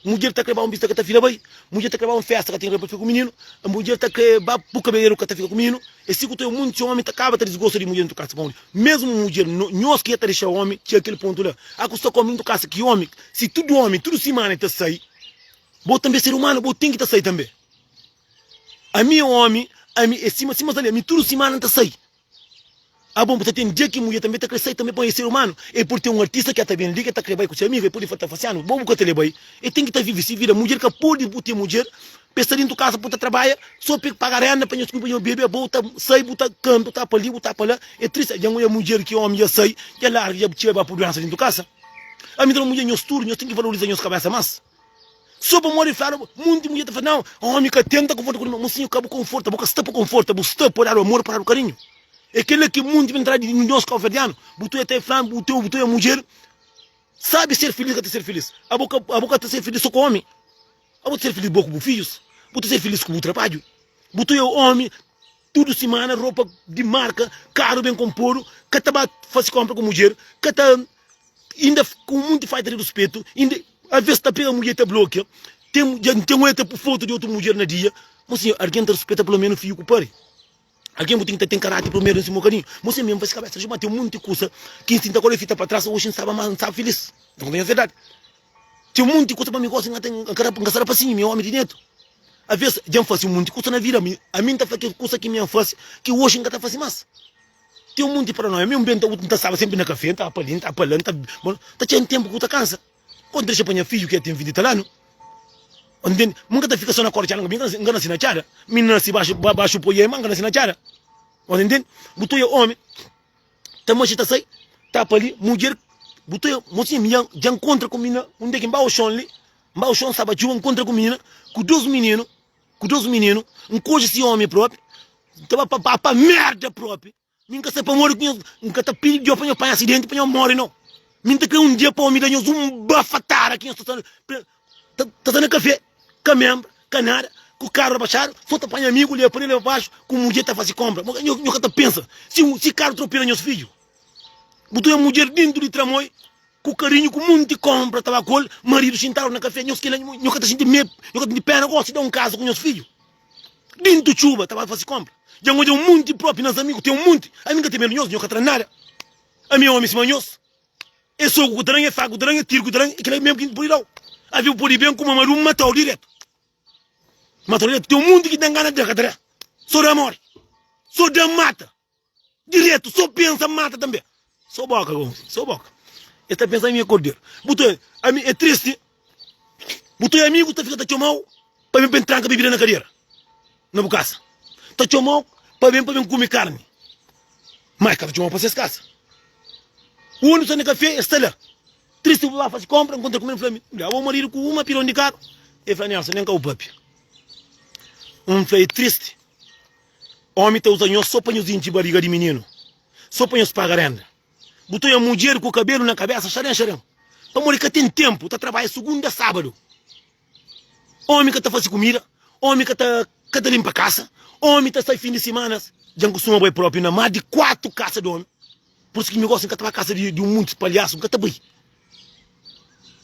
mulher está a levar um bicho que está filha bem, mulher está a levar uma festa que tem que ficar com o menino, a mulher está a levar para o cabeleireiro que está ficar com o menino, e se que tem muito homem, acaba de desgosto de mulher dentro de casa, mesmo mulher, nós que ia deixar o homem, tinha aquele ponto lá, a custa com dentro de casa, que homem, se tudo semana está a sair, vou também ser humano, vou ter que estar a sair também. A minha homem, tudo semana está a sair. Ah, bom, você tem dia que mulher também está crescendo, também põe ser humano. É por ter um artista que está bem ali, que está querendo com seu amigo, e pode estar fazendo, bom, que ele vai. E tem que estar vivo, se vira. Mulher que pode ter mulher, pensar dentro de casa, puta trabalha, só para pagar renda, para o bebê, bota, sai, bota campo, bota para ali, bota para lá. É triste, já uma mulher que homem já sai, já larga, já tira para doença dentro de casa. A minha mulher, nós tudo, nós tem que valorizar nossa cabeça mais. Só para morrer, falar, muita mulher está falando, não, homem que tenta conforto com o mocinho, acaba conforto, a boca está para conforto, a está para dar o amor, para dar o carinho. É aquele que muito vem entrar de nós calverdiano, botou até falando, botou a mulher, sabe ser feliz, que ser feliz. A boca está ser feliz só com o homem. A boca ser feliz com os filhos, botou ser feliz com o trabalho. Botou o homem, tudo semana, roupa de marca, caro bem composto, que estava fazendo compra com a mulher, que está ainda com muito falta de respeito, ainda, às vezes está pegando a mulher, está bloqueia, tem uma foto de outra mulher na dia, mas assim, alguém está respeita pelo menos o filho que o pai. Alguém tem que ter caráter primeiro nesse bocadinho. Você mesmo faz cabeça, já tem um monte de coisa que se agora fita para trás, hoje não sabe feliz. Não tem a verdade. Tem um monte de coisa para mim, gosta de encarar para cima, meu homem de dentro. Às vezes, já faz um monte de coisa na vida. A mim está fazendo coisa que me faz, que hoje não está fazendo mais. Tem um monte de paranoia. A mim, bem, está sempre na café, está apalando, está apalando, está tendo tempo que está cansa. Quando deixa para minha filho que tem vida italiano, onde nunca tá fica só na corte, engana se na cara. Menina se baixo poia, engana se na cara. Onde botou o homem, tá mochi tá sai, tá ali, mulher, botou mochi minha, já encontra com menina, onde que embaixo chão ali, embaixo chão sabe, já encontra com menina, com dois meninos, um coisa esse homem próprio, tava para merda próprio. Nunca se para morrer, nunca tá pedindo para apanhar acidente, para morrer não. Minta que um dia para me dar um bafatar aqui, tá na café. Camembra, canara, com o carro abaixado, só te apanha amigo, lhe para ele abaixo, com mulher está a fazer compra. Mas eu que pensa, se carro atropela meus filhos, botou a mulher dentro de tramoi, com carinho, com muito compra, estava com ele, marido sentado na café, eu que está sentindo medo, eu que de pena, gosto de dar um caso com meus filhos. Dentro de chuva, estava a fazer compra. Já onde um monte próprio, nos amigos, tem um monte. A mim que tem medo, eu que nada. A minha homem se manhoso. É só o drão, é fago o drão, é tiro o drão, e que é mesmo que por ir lá. Havia por ir bem como uma marum, matou direto. Matou direto, tem um mundo que tem ganas de cadra. Só dá morre. Só dá mata. Direto, só pensa mata também. Só boca, só boca. Esta pensa em minha cordeiro. Botou, é triste. Botou amigo, tá ficando mal para vir entrar com a bebida na carreira. Na bucaça. Tá mal para vir comer carne. Mas cada mal para ser escassa. O único que está café está lá. Triste, vou lá fazer compra, encontra comer no Flamengo. Já vou morir com uma pirão de carro. E falei, nem cá o papi. Foi triste. Homem está usando só panhozinho de barriga de menino. Só panhos para renda. Botou a mulher com o cabelo na cabeça, xarém. Para morir que tem tempo, está trabalhando segunda a sábado. Homem que está fazendo comida. Homem que está limpa a casa. Homem que está saindo fim de semana. Já costuma boi próprio, na mais de 4 casas de homem. Por isso que me gosto de estar a casa de um monte de palhaço, nunca está bem.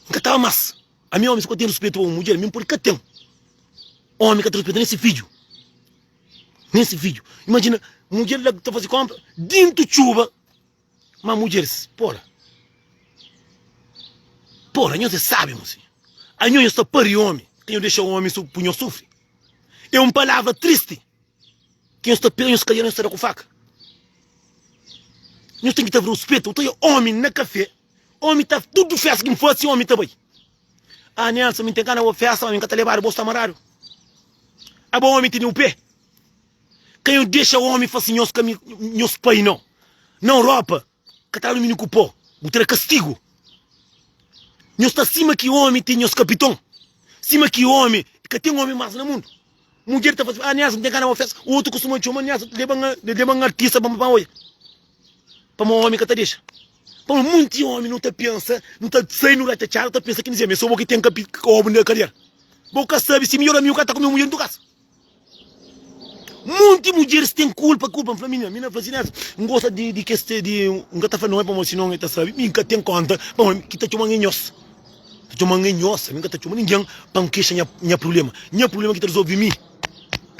Nunca estava massa. A minha homem, se eu tenho respeito a uma mulher, mesmo porque tem. Homem que está respeitando nesse vídeo. Nesse vídeo. Imagina, mulher que está fazendo compra, dentro de chuva. Mas mulheres, porra, não se sabe, moço. A minha está para o homem. Quem deixa o homem punho sofre. É uma palavra triste. Quem está pegando os calheiros está com faca. Nós temos que ter respeito. Eu tenho homem na café. Homem está tudo festa que me fosse, homem também. Ah, Nelson, me tem cara na festa, homem que está levando o bolso amarrado. Ah, bom, homem tem o pé. Quem deixa o homem fazer nos pai, não. Não roupa. Que está no menino cupô. Vou ter castigo. Nós está acima que o homem tem os capitão. Cima que o homem, que tem um homem mais no mundo. Mulher está fazendo, ah, Nelson, me tem cara na festa. O outro costuma chamar, Nelson, leva um artista para hoje. Para um homem que te deixa. Para muito homem não te pensa, não te sai no lata tchau, não te pensa que dizer, mas só vou que tem que na carreira. Boca sabe se melhor amigo que está com a minha mulher no caso. Muitas mulheres têm culpa para mim. Minha fala assim, não gosta de que este de um gata não é para mim, senão está sabe, mim que tem conta, para que está chamando nós. Está chamando nós, mim que está chamando ninguém para que seja minha problema. Minha problema que está resolve mim.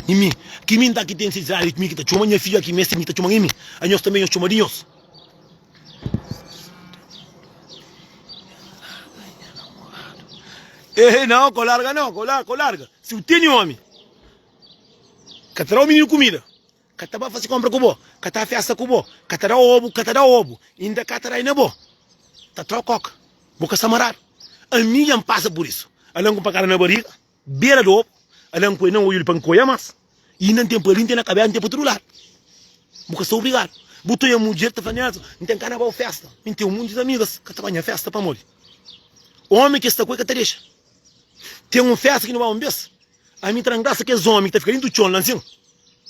Em mim, que mim daqui tem necessidade de mim que está chamando minha filha aqui, mestre que está chamando em mim. A nós também nós chamamos de nós. Não, colarga não, colarga. Se eu tenho homem, que terá o menino comida, Kata ba fazer compra com bo, kata festa com bo, kata da ovo, ainda kata da ina bo. Tá trococa, boca samarar. A minha passa por isso. Além com pagar na barriga, beira do ovo, além com não olho para coia mas, e não tem pelinho na cabeça, não tem para outro lado. Boca sou obrigado. Botou a mulher tá fazendo, não tem carnaval festa, não tem um monte de amigas, kata banha festa para morrer. Homem que está coisa que te deixa. Tem uma festa que não vai um beijo. A mim traz graça que é homem que tá ficando do chão lá assim.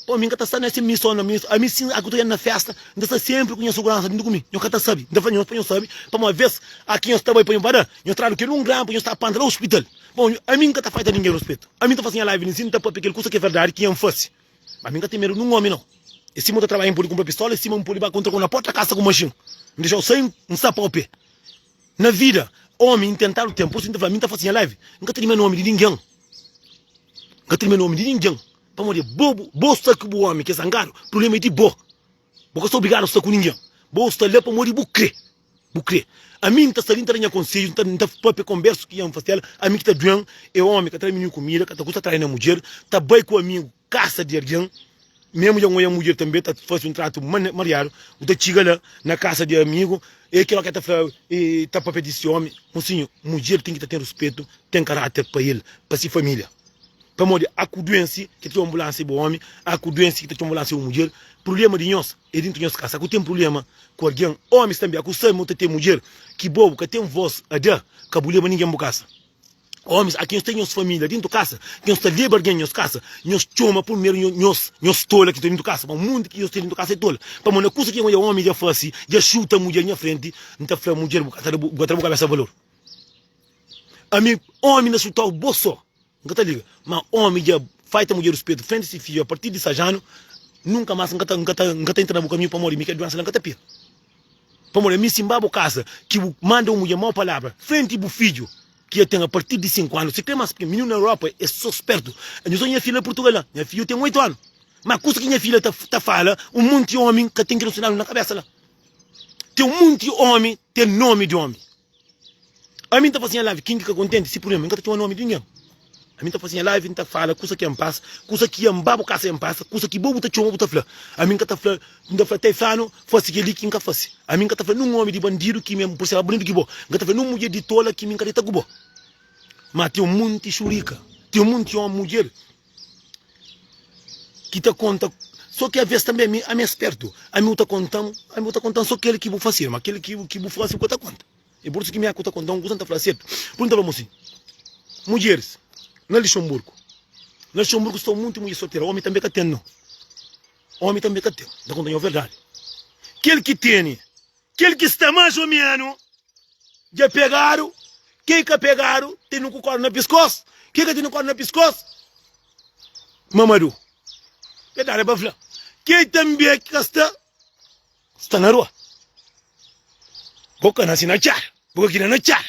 Pô, mim que tá nessa missão na missão. A mim sim, a que eu na festa, ainda está sempre com a segurança dentro comigo. Eu que sabe, ainda faz eu sabe, para uma vez aqui eu estava aí para embora, eu trago que um grão, eu estava para o hospital. Bom, a mim que tá fazendo ninguém respeito. A mim tá fazendo live assim, tá para aquele coisa que é verdade, que é um fosse. A mim que tem medo num homem não. Esse mundo tá trabalhando por com pistola, esse mundo por ir contra com na porta casa com machine. Me deixou sem um sapo ao pé. Na vida, homem tentar o tempo, assim, a mim tá fazendo live. Nunca tem nome de ninguém. Nunca tem nome de ninguém. Para morrer, bo está com o homem que é zangado, problema é de bo. Porque eu sou obrigado a estar com ninguém. Bo está ali para morrer, bucre. A mim está saindo da minha conselho, está para conversa que iam fazer, a mim que está doendo, é homem que está menino comida, que está custa atrás na mulher, está bem com o amigo, caça de alguém, mesmo eu a mulher também está fazendo um trato mariado, está chega lá na casa de amigo, e aquilo que está para pedir esse homem, mocinho, mulher tem que ter respeito, tem caráter para ele, para sua família. Para morrer, há doença que tem ambulância para o homem, há doença que tem ambulância para a mulher. Problema de nós é dentro de nossa casa. Há tem problema com alguém, homens também, há que muito tem mulher que bobo, que tem voz a dar, que a problema ninguém em casa. Homens, aqui nós temos família dentro de casa, que nós temos alguém em nossa casa, nós chama primeiro nós tola que tem dentro de casa, para o mundo que nós temos dentro de casa é tola. Para morrer, coisa que o homem já faz, já chuta a mulher na frente, então a mulher bota a cabeça valor. A mim, homem não chuta o bolso. Nunca tá liga, mas homem já faz a mulher respeito, frente esse filho, a partir de sajano, nunca mais nunca entra no caminho para morrer, me quer doença, nunca tá pia. Para morrer, me simbabo casa, que manda uma mulher mal palavra, frente do filho, que eu tenho a partir de 5 anos, se tem mais porque menino na Europa é só esperto. Eu sou minha filha em Portugal, minha filha tem 8 anos, mas coisa que minha filha tá fala, um monte de homem que tem que ensinar na cabeça lá. Tem um monte de homem, tem nome de homem. A mim tá fazendo live, quem fica contente, se por exemplo, nunca tem um nome de ninguém. A mim tá fazendo live, tá fala, coisa que é em paz, coisa que é mbabo casa em paz, coisa que bobo tá chama tá fala. A mim que tá falando, ainda fala tá falando, fosse que ele que nunca fosse. A mim que tá falando um homem de bandido que me por ser bonito que bo. Que tá falando uma mulher de tola que me encanta gubo. Mas tem um monte de churica, tem um monte de uma mulher que tá conta, só que às vezes também a mim é esperto. A mim tá contando só aquele que vou fazer, mas aquele que vou fazer o que tá conta. E por isso que minha conta conta, um coisa tá falando certo. Pergunta para você. Mulheres na Luxemburgo estão muito mulheres solteiras. Homem também que tem, não. Homem também que tem. Da conta é verdade. Aquele que tem, aquele que está mais ou menos, já pegaram, quem que pegaram, tem um corno na pescoço. Quem que tem um corno na pescoço? Mamadou. Verdade, para falar. Quem também que está na rua. Boca nasce na chara. Boca aqui na chara.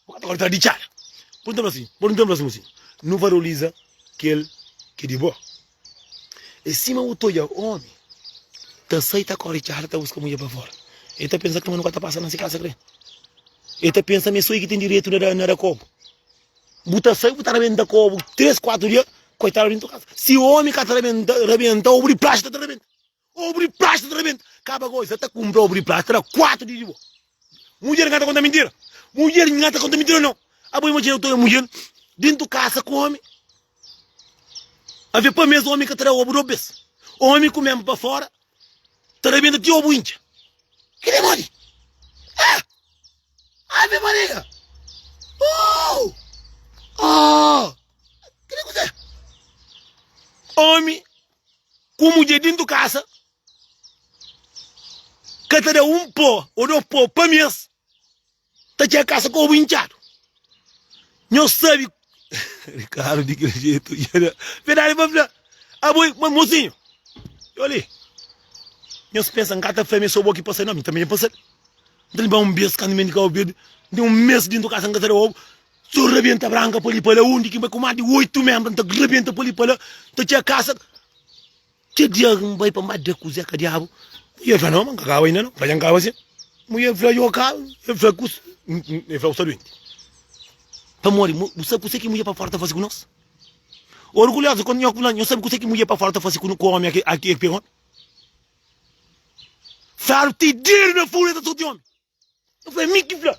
Boca agora de chara. Perguntamos assim. Não valoriza aquele que de boa. E cima o toia, homem, tá aceita a correchar, tá buscando mulher para fora. Ele tá pensando que nunca tá passando nessa casa, crê. Ele tá pensando que só que tem direito na cobo. Buta sai, buta rebenta cobo, 3, 4 dias, coitado dentro da casa. Se o homem que rebenta, obri plástico, rebenta. Obri plástico, rebenta. Acaba coisa, tá comprando obri plástico, 4 dias de boa. Mulher não tá conta mentira. Mulher não tá conta mentira, não. A boa imagina, eu tô mulher dentro de casa com homem. Havia para mesmo homem que terá o obro obes. Homem comendo para fora, terá vindo de obro índia. Que demônio? Ave Maria! Que negócio é? Homem, com mulher dentro de casa, que terá um pó ou 2 pó para mês, tá tinha casa com o obro inchado. Não sabe. Ricardo, de que jeito. Verdade, para mas mocinho, olha. Nós pensamos que a fêmea só que passa, não, também passa. Então, um beijo, quando me indica o beijo, de um mês dentro da casa, que será ovo, só rebenta branca por ali para lá, onde que vai comer de 8 membros, então rebenta por ali para lá, então tinha casa. Tinha dia, vai para mais de cozinha, que diabo. E eu falei, não, mas cacau ainda não, vai jangar assim. Mulher falou, eu acabo, eu falei, eu falei, o doente. Para morrer, você que mulher para fora está fazendo com nós? Orgulhoso quando eu sabe que você que mulher para fora tá fazendo com o homem aqui pegou. Faro te dir na fúria da sua homem. Eu falei, Mickey Flá.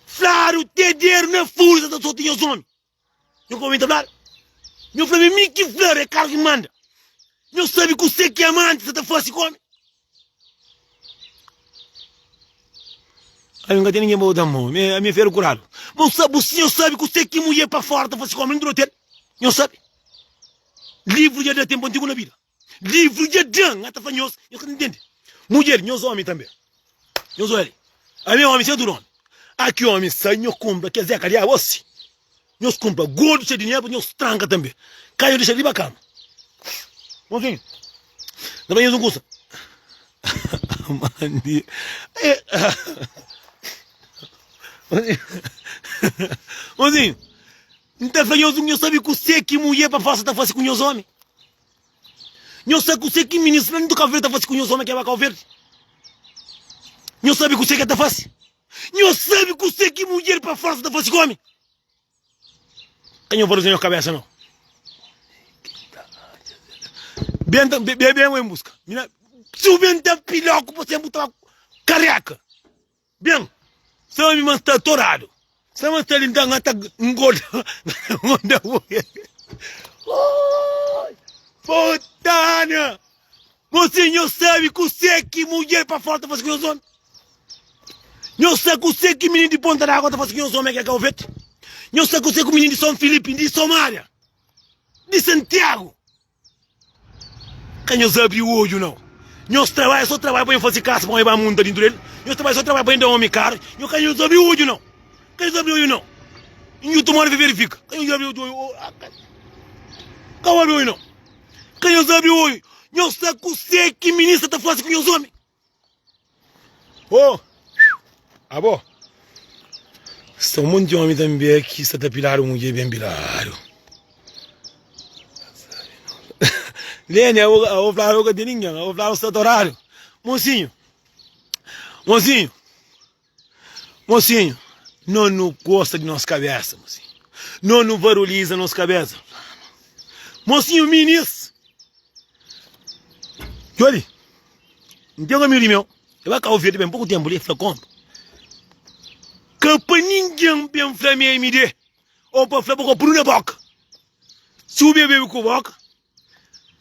Faro te dir na fúria da sua homem. Eu comento a falar. Eu falei, Mickey Flá é cara que manda. Eu sabe que você que é amante, você tá fazendo com homem. Aí nunca tem ninguém bom da mão, me fero curado. Mas o senhor sabe que você que mulher para fora tá fazendo com homem no hotel. Eu sabe. Livro já dá tempo antigo na vida. Livro de Dan, até fanhoso, eu não entendo. Mulher, nós homem também. Nós homem. A minha homem, você é do homem. Aqui homem, sai, nós compra, quer dizer, cadê a você? Nós compra gordo, cheio de dinheiro, nós tranca também. Caiu deixa ali pra cama. Bonzinho. Também não custa. Mandi. Bonzinho. Então fanhoso, nós sabe que você que mulher para fazer, tá fazendo com nós homem. Não sabe que você que ministra nem do Cabo Verde está fazendo com os homens que é Cabo Verde. Não sabe que você que está fazendo. Não sabe que você que mulher para fora está fazendo com homem. Quem eu vou dizer na cabeça não? Bem em busca. Se bem está piloco, você botar careca. Bem, se eu me está torado. Se eu está lindando, está engorda. Botana! Você não sabe que você que mulher para fora está fazendo com os homens? Não sabe que você que menino de Ponta d'Água está fazendo com os homens que é Cabo Verde? Não sabe que você que menino de São Filipe, de Somália, de Santiago? Quem não sabe o olho não? Não trabalha, só trabalha para fazer caça, para ir para o mundo dentro dele. Não trabalha, só trabalha para ir dar homem caro. Não quem não sabe o olho não? Quem não sabe o olho não? E o tomar verifica. Quem não sabe o olho? Qual é o olho não? Quem não sabe o olho? Não sabe que você que ministra está fazendo com os homens? Oh! Ah, bom. São um monte de homens também que está pilando um dia bem pilado. Lene, eu falo que de ninguém, eu falo que está horário. Mocinho, não gosta de nossa cabeça, mocinho. Não valoriza nossa cabeça. Mocinho, ministro. Olha, não tem um amigo meu, eu vou Cabo Verde bem pouco tempo, ele falou como? Que para ninguém bem flamengo me dê, ou para flamengo por uma boca. Se o bebê com boca,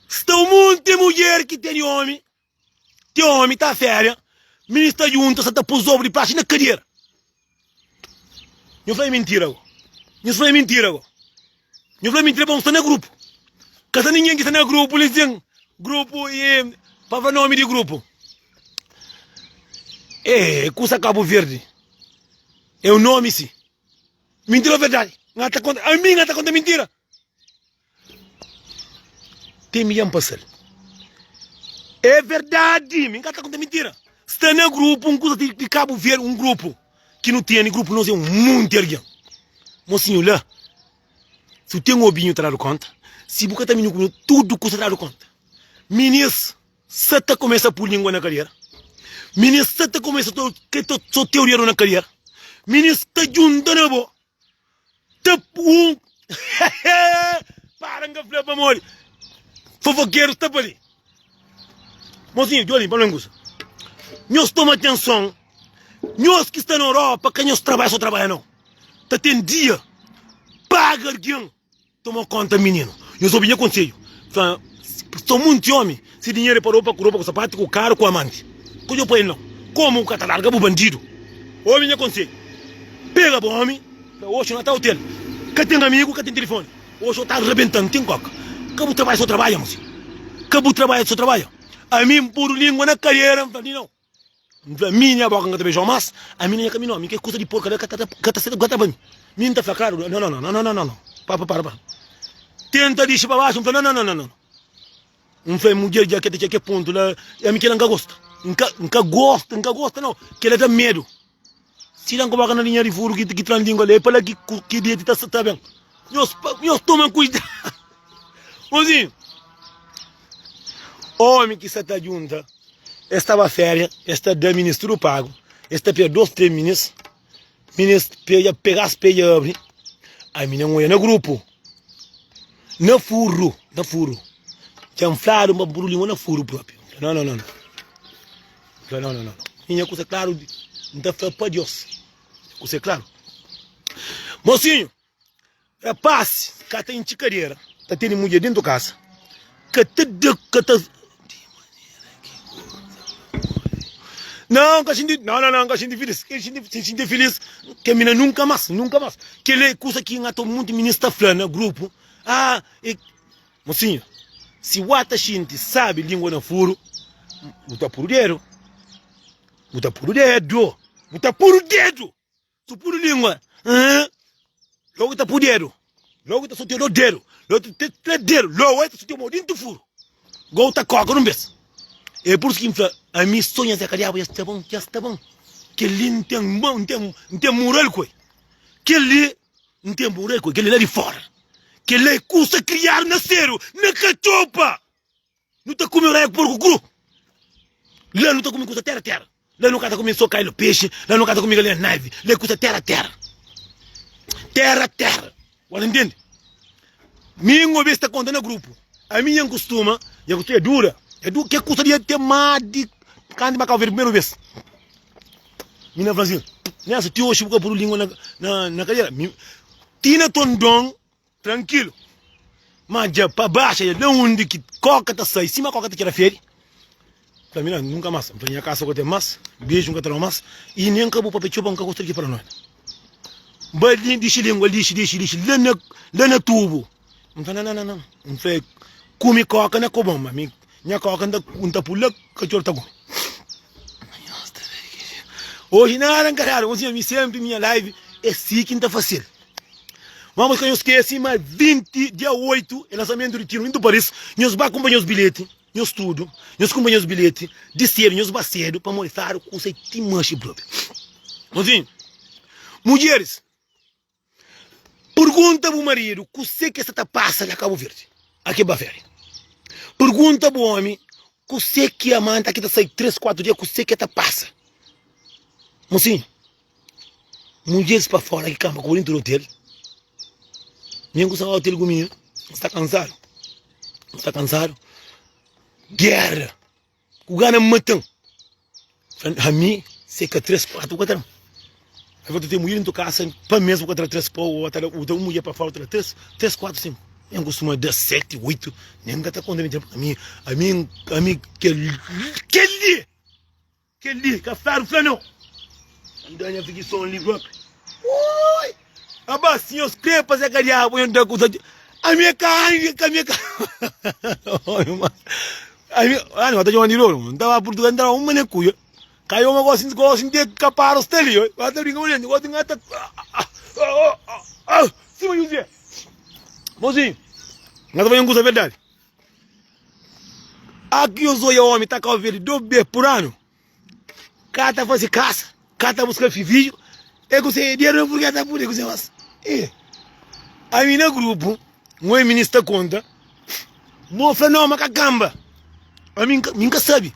está um monte de mulher que tem homem está férias, ministra junta, você está pôs obra de praxe na cadeira. Não falei mentira, não falei mentira, não falei mentira, vamos estar no grupo. Casa ninguém que está no grupo, eles dizem, grupo e... para o nome de grupo. Custa Cabo Verde. É o nome, sim. Mentira ou verdade? A mim está contra mentira. Tem milhão para ser. É verdade. Me está contra mentira. Está no grupo, um coisa de Cabo Verde, um grupo. Que não tem, grupo não é um mundo de alguém. Mocinho lá. Se tem um obinho, está dando conta. Se você está com tudo que você está dando conta. Ministro, você está começando a pôr língua na carreira. Ministro, você está começando a sua teoria na carreira. Ministro, está juntando a boa. Está um... Para, não para morrer. Fofoqueiro, está para ali. Mocinho, olha, para não nós toma atenção. Nós que estamos na Europa, que nós trabalhamos, só trabalhamos não. Está tem dia. Paga alguém. Toma conta, menino. Eu sou bem aconselho. São muitos homens. Se dinheiro é para roupa, com sapato, com carro, com amante. Como eu para ele não? Como o cara larga o bandido? Homem, eu aconselho. Pega o homem. Hoje não está o hotel. Que tem amigo, que tem telefone. Hoje está arrebentando, tem coca. Cabo trabalho, só trabalha, moço. Cabo trabalho, só trabalha. A mim, por língua na carreira, não falei não. Minha boca não te beijou mais. A minha caminhou. Minha que custa de porca, que está sendo gata bem. Minha está claro. Não. Para. Tenta deixar para baixo. Não. Não foi mulher já que ponto lá. A mim que ela não gosta. Nunca gosta não. Que ela dá medo. Se não coloca na linha de furo que traz língua ali, para que dia está bem. Nós tomamos cuidado. Mozinho. Homem que está junto. Estava férias, está do ministro pago, está per 2, 3 ministros, pegar as peias, a menina não ia no grupo, Na furo. Chanflado uma burulho na furo próprio. Não. Não. Minha coisa claro, não está para Deus. Coisa claro. Mocinho, rapaz, cá tem chicadeira, tá tendo mulher dentro da casa. Não, que a gente feliz. Que a gente feliz. Que a mina nunca mais. Que ele coisa que todo mundo ministra falando no grupo. Mocinho, se o ata gente sabe língua no furo, botar por dedo. Se por língua, logo tá por dedo. Logo tá só teu dedo. Logo tá dedo. Logo tá só teu dentro do furo. Gol tá coca, não vês? É por isso que a minha sonha é que já está bom. Que ele não tem moral, coi. Que ele não tem moral, coi. Que ele é de fora. Que ele custa criar nasceram na cachopa. Não está comendo raio porco cru. Lá não está comendo coisa terra. Lá não está comendo só cair no peixe. Lá não está comendo ali na nave. Lá custa terra. Terra. Você entende? Minha vez está contando no grupo. A minha costuma é dura. Que custaria ter mais de canto para ver primeira vez. Minha Brasil. Nessa tio hoje por língua na cadeira. Tina tondong tranquilo. Mas já para baixo, não onde que coca tá sai, cima coca tá tira feri. Para mim nunca mais. Para minha casa tem mais, beijo nunca terá mais e nem acabou para pecho banca gostaria para nós. Badin dixe língua, dixe lá na tubo. Não. Não foi come coca na cobama, minha coca não pula que eu tô. Hoje não arrancaram, hoje eu sempre minha live é assim que tá fácil. Vamos que eu esqueci, mas 20, dia 8, é lançamento de tiro indo para isso. Nós vamos acompanhar os bilhetes, nós tudo, nós acompanhamos os bilhetes, de cedo, nós vamos cedo, para mostrar o conceito de manche próprio. Mozinho, mulheres, pergunta para o marido, o que essa tá passa de Cabo Verde, aqui é Baferi. Pergunta para o homem, o que a manta aqui tá sai 3, 4 dias, o que tá passa. Mozinho, mulheres para fora, aqui cama, cobrindo o hotel. Nem que o hotel comigo, está cansado. Guerra. O gana matam. A mim, seca 3, 4, 4. Aí vou ter mulher em tua casa, para mesmo 4, 3, ou até uma mulher para fora, 3, 4, 5. Eu costumo dar 7, 8. Nem que tá contando a mim, que ali, que flano. Ainda não fiquei só um livro. Ui! Abaixo, os crepas é cariabo, eu não consigo. A minha carne. Não, tá jogando de novo. Não tava por tudo, andava uma necuia. Caiu uma coisa de capar os telhos. Eu tô brincando, eu gosto de gata. Sim, mas José. Mozinho, nós vamos coisa verdade. Aqui os homens tá com ver 2 vezes por ano. Cada faz caça, cada busca vídeo. Eu gostei de dinheiro porque tá por aí, mas a minha grupo, o ministro conta, mostra não, mas cagamba. A mim nunca sabe.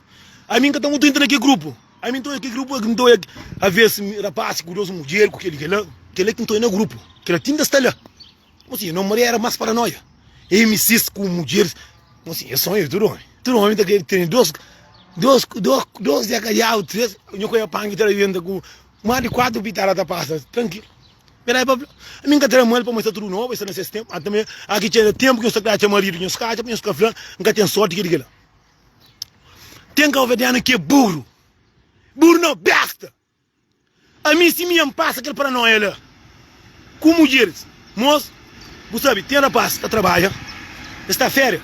A mim que tá muito entrando naquele grupo. A mim tô naquele grupo, eu tô a ver se rapaz, curioso, mulher, que ele que tô no grupo, que ele tinha está lá. Assim, não mulher era mais paranoia. MCs com mulheres, assim, é sonho, tudo homem tá que tem dois de calhau, 3, eu conheço pangue tá vendo com mais de 4 pitaras da pasta, tranquilo. Peraí, Pablo, a minha cadeira moeda para mostrar tudo novo, isso nesse tempo, também aqui tinha tempo que eu estou com marido, eu estou falando, nunca tem sorte que ele tem que obedecer que é burro não, basta. A mim se me passa aquele paranoia lá, com mulheres, moço, você sabe, tem rapaz, está trabalha, está férias.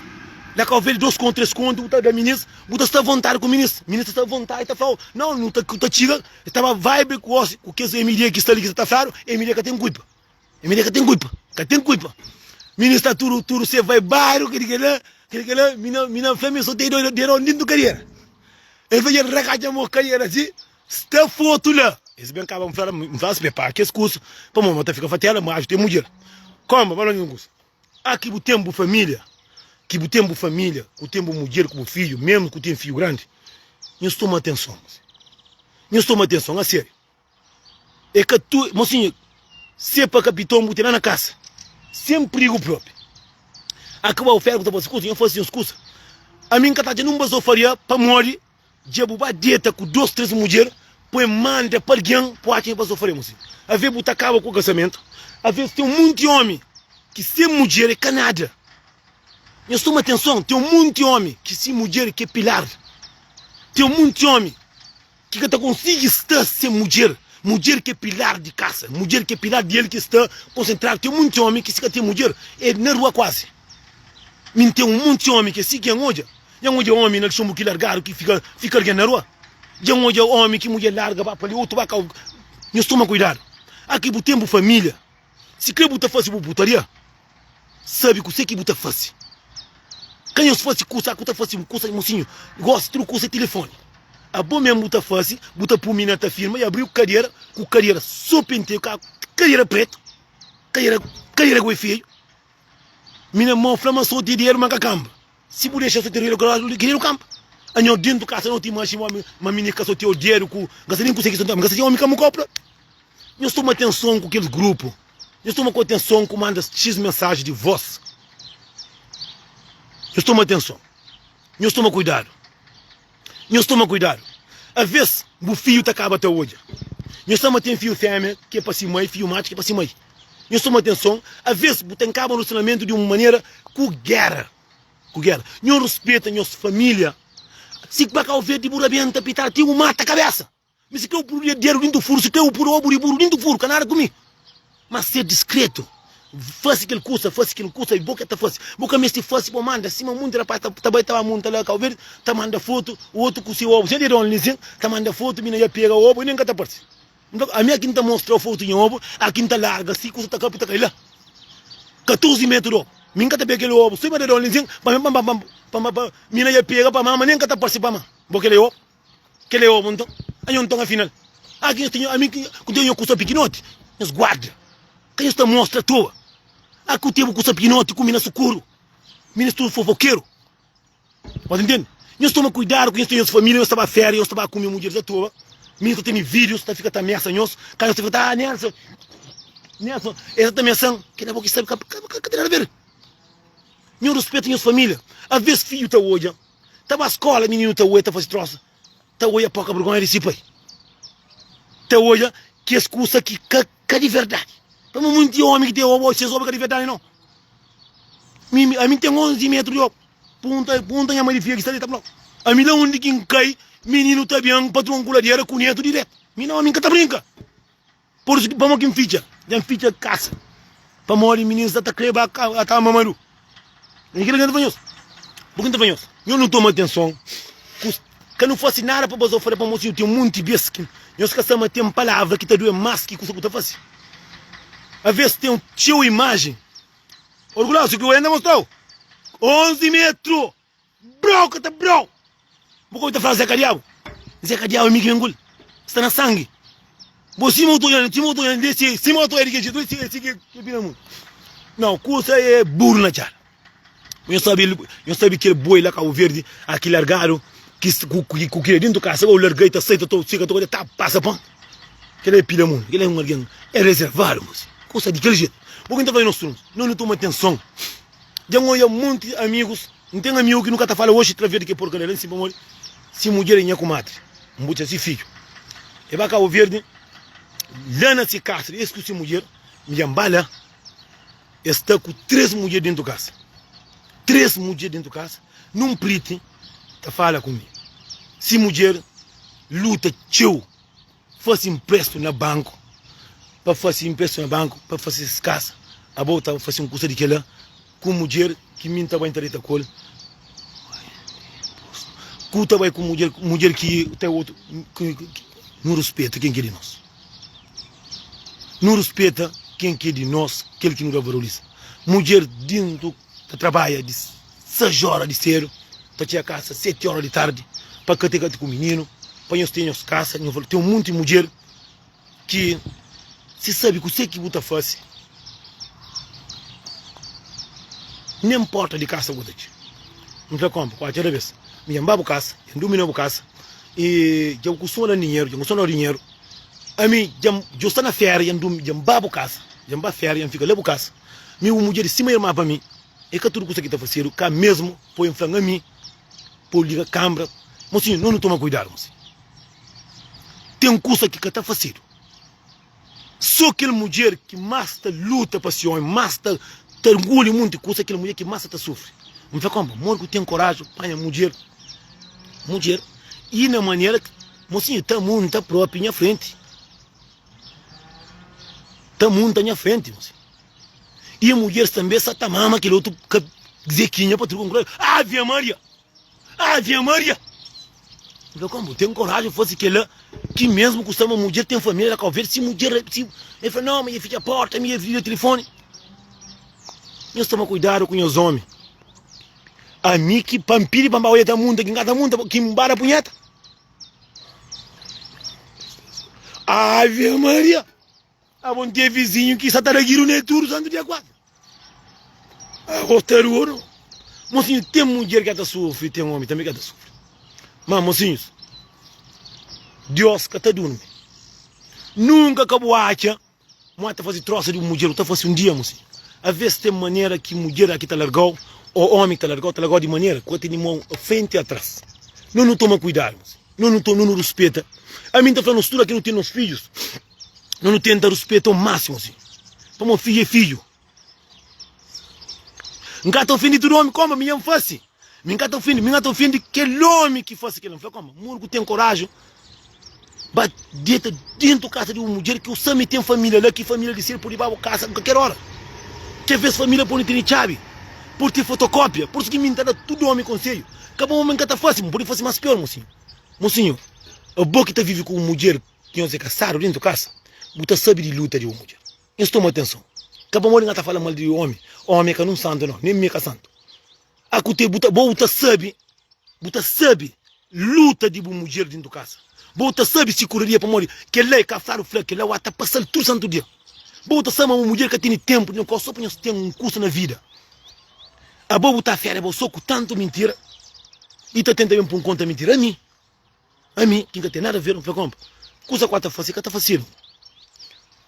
Lá que eu vejo 2 contos, 3 contos, da ministra, você está à vontade com o ministro está à vontade, está falando, não está tira, estava vibe com o que é Emília que está ali, que está claro, Emília que tem culpa. Ministro tudo, você vai bairro, que lá, minha família só tem dentro do carreira. Ele vai recatar a carreira assim, está foto lá. Esse bem acaba me faz preparar, que curso, para a mamãe fica fatela, mas tem mulher. Como, mas não curso. Aqui o tempo família. Que o tempo família, o tempo mulher como filho, mesmo que tem filho grande, não toma atenção. A sério. É que tu, mocinho, se é para capitão, botar na casa, sem perigo próprio. Acaba o ferro, você escuta, eu faço escuta. A mim, que não basou faria, para morrer, já buba dieta com 2, 3 mulheres, põe manda para alguém, pode basou faria, moço. A ver, buta acaba com o casamento. A ver, tem um monte de homem que se mulher é canada. Eu estou uma atenção, tem um monte de homem que se mulher que é pilar. Tem um monte de homem que até consegue estar sem mulher. Mulher que é pilar de casa. Mulher que é pilar dele que está concentrado. Tem um monte de homem que se tem mulher. É na rua quase. Mas tem um monte de homem que se quer hoje. Já hoje é homem na chumbo que largaram que fica alguém na rua. Já hoje é homem que mulher larga para ali outro vai eu estou a cuidar. Aqui o tempo família. Se quer botar fácil por putaria, sabe que você que botar fácil. Quem eu se fosse curso, a fácil, curso, mocinho, gosto de curso telefone. A bom mesmo botar fácil, botar por mim na firma e abriu carreira, com carreira só penteio, carreira preto, carreira com feio. Minha mão flama só de dinheiro, mas campo. Se por deixar só ter dinheiro, campo. A minha dentro do casa não tem mais uma menina que só tem o dinheiro, com gasolina com sequência, mas gasolina homem que me compra. Eu estou uma atenção com aquele grupo. Eu estou uma atenção com manda X mensagem de voz. Eu estou uma atenção. Eu estou uma cuidado. Eu estou uma cuidado. Às vezes, o fio te acaba até hoje. Eu estou uma tem fio fêmea, que é para si mãe, fio macho, que é para si mãe. Eu estou uma atenção. Às vezes, você acaba no relacionamento de uma maneira com guerra. Com guerra. Não respeita a nossa família. Se vai cá ver de burabenta, pitar, tem um mata a cabeça. Mas se quer o puro dinheiro dentro do furo, se quer o puro obro dentro do furo, canara comigo. Mas ser discreto. Faz aquele curso, e boca está fácil. Boca mesmo fácil, pô, manda, cima muito rapaz, tá muito lá, calver, tá manda foto, o outro com o seu ovo, gente, tá manda foto, mina já pega o ovo, e nem cata parte. Então, a minha quinta mostrou foto em ovo, a quinta larga, se custa tá capita lá. 14 metros de ovo. Minha cata pega aquele ovo, cima de onde mina já pega para mamãe, nem cata parte para mamãe. Boca aquele ovo, então. Aí então, afinal. Aqui tem a mim que tem um curso pequenote, mas guarda. Quem está mostra tua? Aqui o tempo com o sapinote, com mina socorro. Mina tudo fofoqueiro. Pode entender? Eu estou a cuidar com as famílias, eu estava a férias, eu estava a comer mulheres à toa. Mina tem vídeos, está fica também essa nós. Cara, você fica, Nelson, essa também ação, que não é que sabe, que tem nada a ver. Eu respeito as famílias. Às vezes filho está hoje, estava à escola, menino está hoje, está fazendo troça. Está hoje a pouca vergonha de si, pai. Está hoje que excusa que é de verdade. Tamo muito homem que tem ovo, vocês homens que de verdade não. A mim tem 11 metros de ovo. Punta minha mãe de filha que está ali, tá bom. A mim não onde quem cai, menino tá bem, patrão coladeira, cunhado direto. Mim não, a mim que tá brinca. Por isso que vamos aqui em ficha. Já ficha caça. Para morrer, menino, está a creba, está a mamaru. E que ele vanhoso. Por que não vanhoso? Eu não tomo atenção. Que não fosse nada para você fazer para mocinho, tem um monte de vezes que eu esqueci de ter uma palavra que está doendo mais que você está fazendo. Às vezes tem um tio imagem. Orgulhoso que eu ainda mostrou. 11 metros. Bro, que tá bro. Vou contar a frase Zé Cadiabo. Zé Cadiabo é amigo engul. Está na sangue. Você motor desse, se motor ele que esse que vira muito. Não, cursa é burro na cara. Eu sabia que ele boi lá com o verde, aquele largado, que dentro do carro, o larguei, tá aceita, tá passa pão. Aquele é pilha muito, aquele é um alguém, é reservado, moço. Coisa de aquele jeito. Porque então vai nós não toma atenção. Já olha muitos amigos, não tem amigo que nunca tá falando hoje através de que porcaria, nem se morre. Se mulher é comadre, muito assim filho. E vai cá o verde, lana se casa, esse que se mulher, me embala, está com 3 mulheres dentro da casa. 3 mulheres dentro da casa, não prite, tá fala comigo. Se mulher luta teu, fosse impresso no banco, para fazer empréstimo no banco, para fazer escassa, a volta fazer um curso de que lá, com mulher que me estava interessada com ele. Cuta vai com mulher que tem outro, que não respeita quem quer de nós. Não respeita quem quer de nós, aquele que não valoriza. Mulher dentro, trabalha de 6 horas de cedo, para a casa 7 horas de tarde, para que tenha com o menino, para nós termos casa, tem um monte de mulher que se sabe que você que buta fácil, não importa de casa buta te. Não te compra, qualquer vez. Me embabo casa, eu domino a casa, e eu costumo dar dinheiro, A mim, eu estou na férias, eu embabo casa, eu embabo férias, eu fico lá para casa. Minha mulher de cima irmã para mim, É que tudo que está fazendo, cá mesmo, põe em frente a mim, por ligar a câmera. Mocinho, não toma cuidado, mocinho. Tem coisa que está fazendo. Só aquela mulher que mais luta para si, mais orgulha muito, coisa aquela mulher que mais sofre. Não faz como? Morgo tem coragem, põe a mulher. E na maneira que, mocinho, está muito próprio na frente. Está muito na frente, mocinho. E a mulher também está mama aquele outro zequinha para tudo. Ave Maria! Ave Maria! Então, como tem coragem, fosse que ela, que mesmo que uma mulher tem família, ela ver se mulher, se ele fala, não, minha filha, a porta, minha filha, o telefone. Nós estamos cuidado com os homens. A mim que pampiri para olhar da mundo, que cada mundo, que embara a punheta. Ave Maria! A bom ter vizinho que está taraguiro nem tudo, santo dia 4. A roteiro ouro. Mocinho, tem mulher que está sofrendo, tem homem também que está sofrendo. Mas, mocinhos, Deus que está dormindo. Nunca acabou a acha, mas está fazendo troça de mulher, está fazendo dia, mocinho. Às vezes tem maneira que mulher aqui está largou, ou homem está largou de maneira, que tem mão frente e atrás. Não toma cuidado, mocinho. Não respeita. A mim está falando tudo aqui não tem nos filhos. Não tenta respeitar o máximo, assim. Para meu filho é filho. Nunca estou ofendendo todo homem, como? Minha face. Nunca estou ofendendo aquele homem que faz aquilo. Como? Murgo tem coragem. Vai dentro da casa de uma mulher que o Sami tem família lá, que família de ser por debaixo da casa a qualquer hora. Que vez família por não ter chave, por ter fotocópia, por isso que me entenda tudo homem conselho. Acabou o homem que está fácil, por fazer mais pior, mocinho. Mocinho, a boa que está vive com uma mulher que não se casaram dentro da casa. Você sabe de luta de uma mulher. Isso toma atenção. Acaba morrendo está falando mal de homem. Homem que não santo não, nem me é santo. Acute você sabe luta de uma mulher dentro da casa. Você sabe se curaria para morrer. Que lei caçar o fleque, que lei está passando tudo santo dia. Você sabe uma mulher que tem tempo, não só para ter um curso na vida. A boa está fera, você com tanto mentira. E está tentando pôr um conta mentira a mim, que não tem nada a ver, não foi como. Coisa que está fazendo.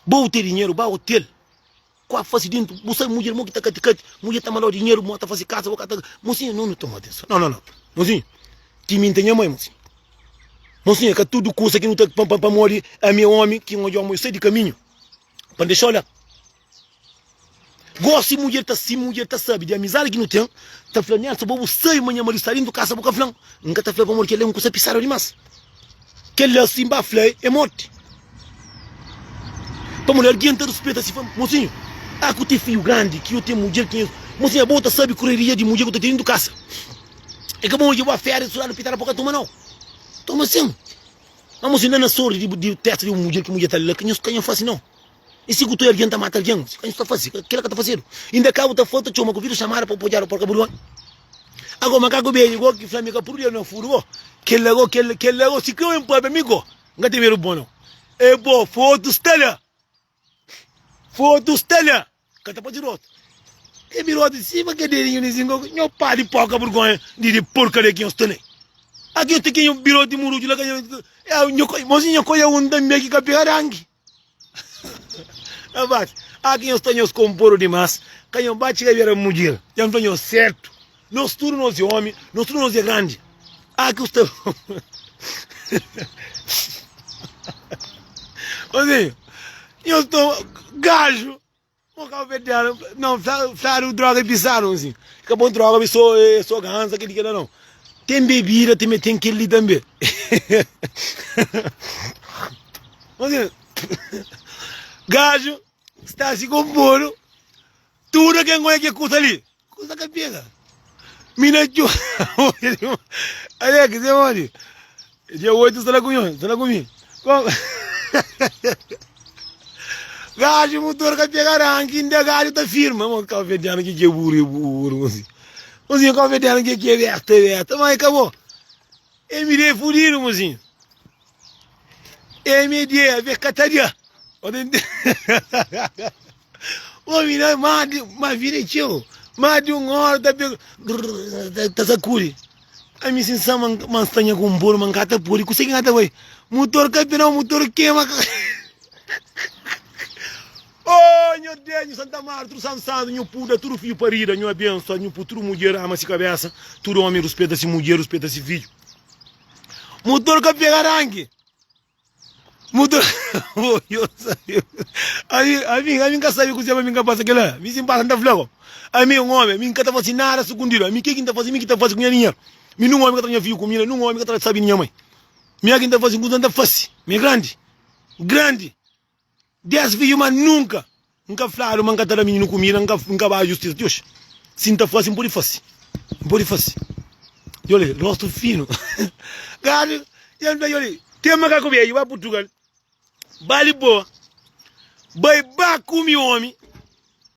Bom ter dinheiro, bom hotel. Qual faz dentro? Você mulher que está caticate, mulher está mal dinheiro, está fazendo casa, mocinho, não toma atenção. Não. Mocinho, que me entende mãe, mocinho. Mocinho, que tudo coisa que não tem para morrer, a minha homem, que onde eu sei de caminho. Para deixar olhar. Gosto de mulher está sabe, de amizade que não tem, está falando, se você sei, manhã, mas está indo casa, boca falando, nunca está falando para morrer, que ele é um coisa pisado demais. Que ele assim, bafle, é morte. Para mulher que entra respeita assim, mocinho, que eu tenho filho grande, que eu tenho mulher que mocinho, a boa sabe correria de mulher que eu estou tendo em casa. É que bom eu vou a férias, eu não pitar a boca, toma não. Toma assim. Mas mocinho, não é sorte de teste de uma mulher que mulher está ali, que não faz não. E se eu estou alguém, está matando alguém, que não está fazendo, aquilo que está fazendo. Ainda acaba da foto, tinha uma que eu chamar para apoiar o porca-burão. Agora, macaco bem, igual que Flamengo por dia não furou. Que legou, se criou em pobre, amigo. Não tem medo bom, não. É bom, foto estela. Canta para direito. Que virou de cima, que dedinho de zingo. Não pá de porca vergonha, de porcaria que eu estou nem. Aqui eu tenho um virou de muro de lá. Mozinho, eu um também que capia rangue. Aqui eu estou os comporo demais. Canhão bate que era mulher. Já não estou certo. Nós tudo nós é homem, nós tudo nós é grande. Aqui eu estou. Mozinho, eu estou gajo. Não, falaram droga e pisaram assim. Acabou droga, eu sou ganso, aquele que não. Tem bebida, tem que ali também. Mozinho, gajo, está assim com bolo. Tudo que é que custa ali. Custa que pega. Mina tio. Olha que você olha. Dia 8 está lá comigo. Gajo, motor que pegar ranking, ainda gajo está firme. Vamos ficar vendendo que é burro, assim. Mozinho, ficar vendendo que é verta. Mas acabou. É me dê fudido, mozinho. É me dê, a ver cataria. Ô, menina, mas vira tio. Mais de uma hora tá sacuri. A minha sensação manstanha com um bolo, mancata puri. Consegui nada, ué. Motor campeão, motor queima. Oh, nho de Santa Marta, tu sansado, nho puda, tu fio parida, nho abençoa, nho putru mulher ama se cabeça, tu homem respeita-se mulher, respeita-se filho. Motor que pega rangue. Motor, oh, eu sabia. A mim que sabe que você passa aquela, me simpata da flago. A mim homem, mim que tá fazendo nada secundário, a mim que tá fazendo, mim que tá fazendo com minha linha. Mim não homem que tá minha filho comigo, não homem que tá sabendo minha mãe. Minha que tá fazendo com tanta face, minha grande. 10 filhos, mas nunca falaram, nunca tá menino comida, nunca vai à justiça. Deus, sinta fácil, pode fácil. Olha, rosto fino. Cara, olha, tem uma coisa vai Portugal. Bali boa. Vai comer homem.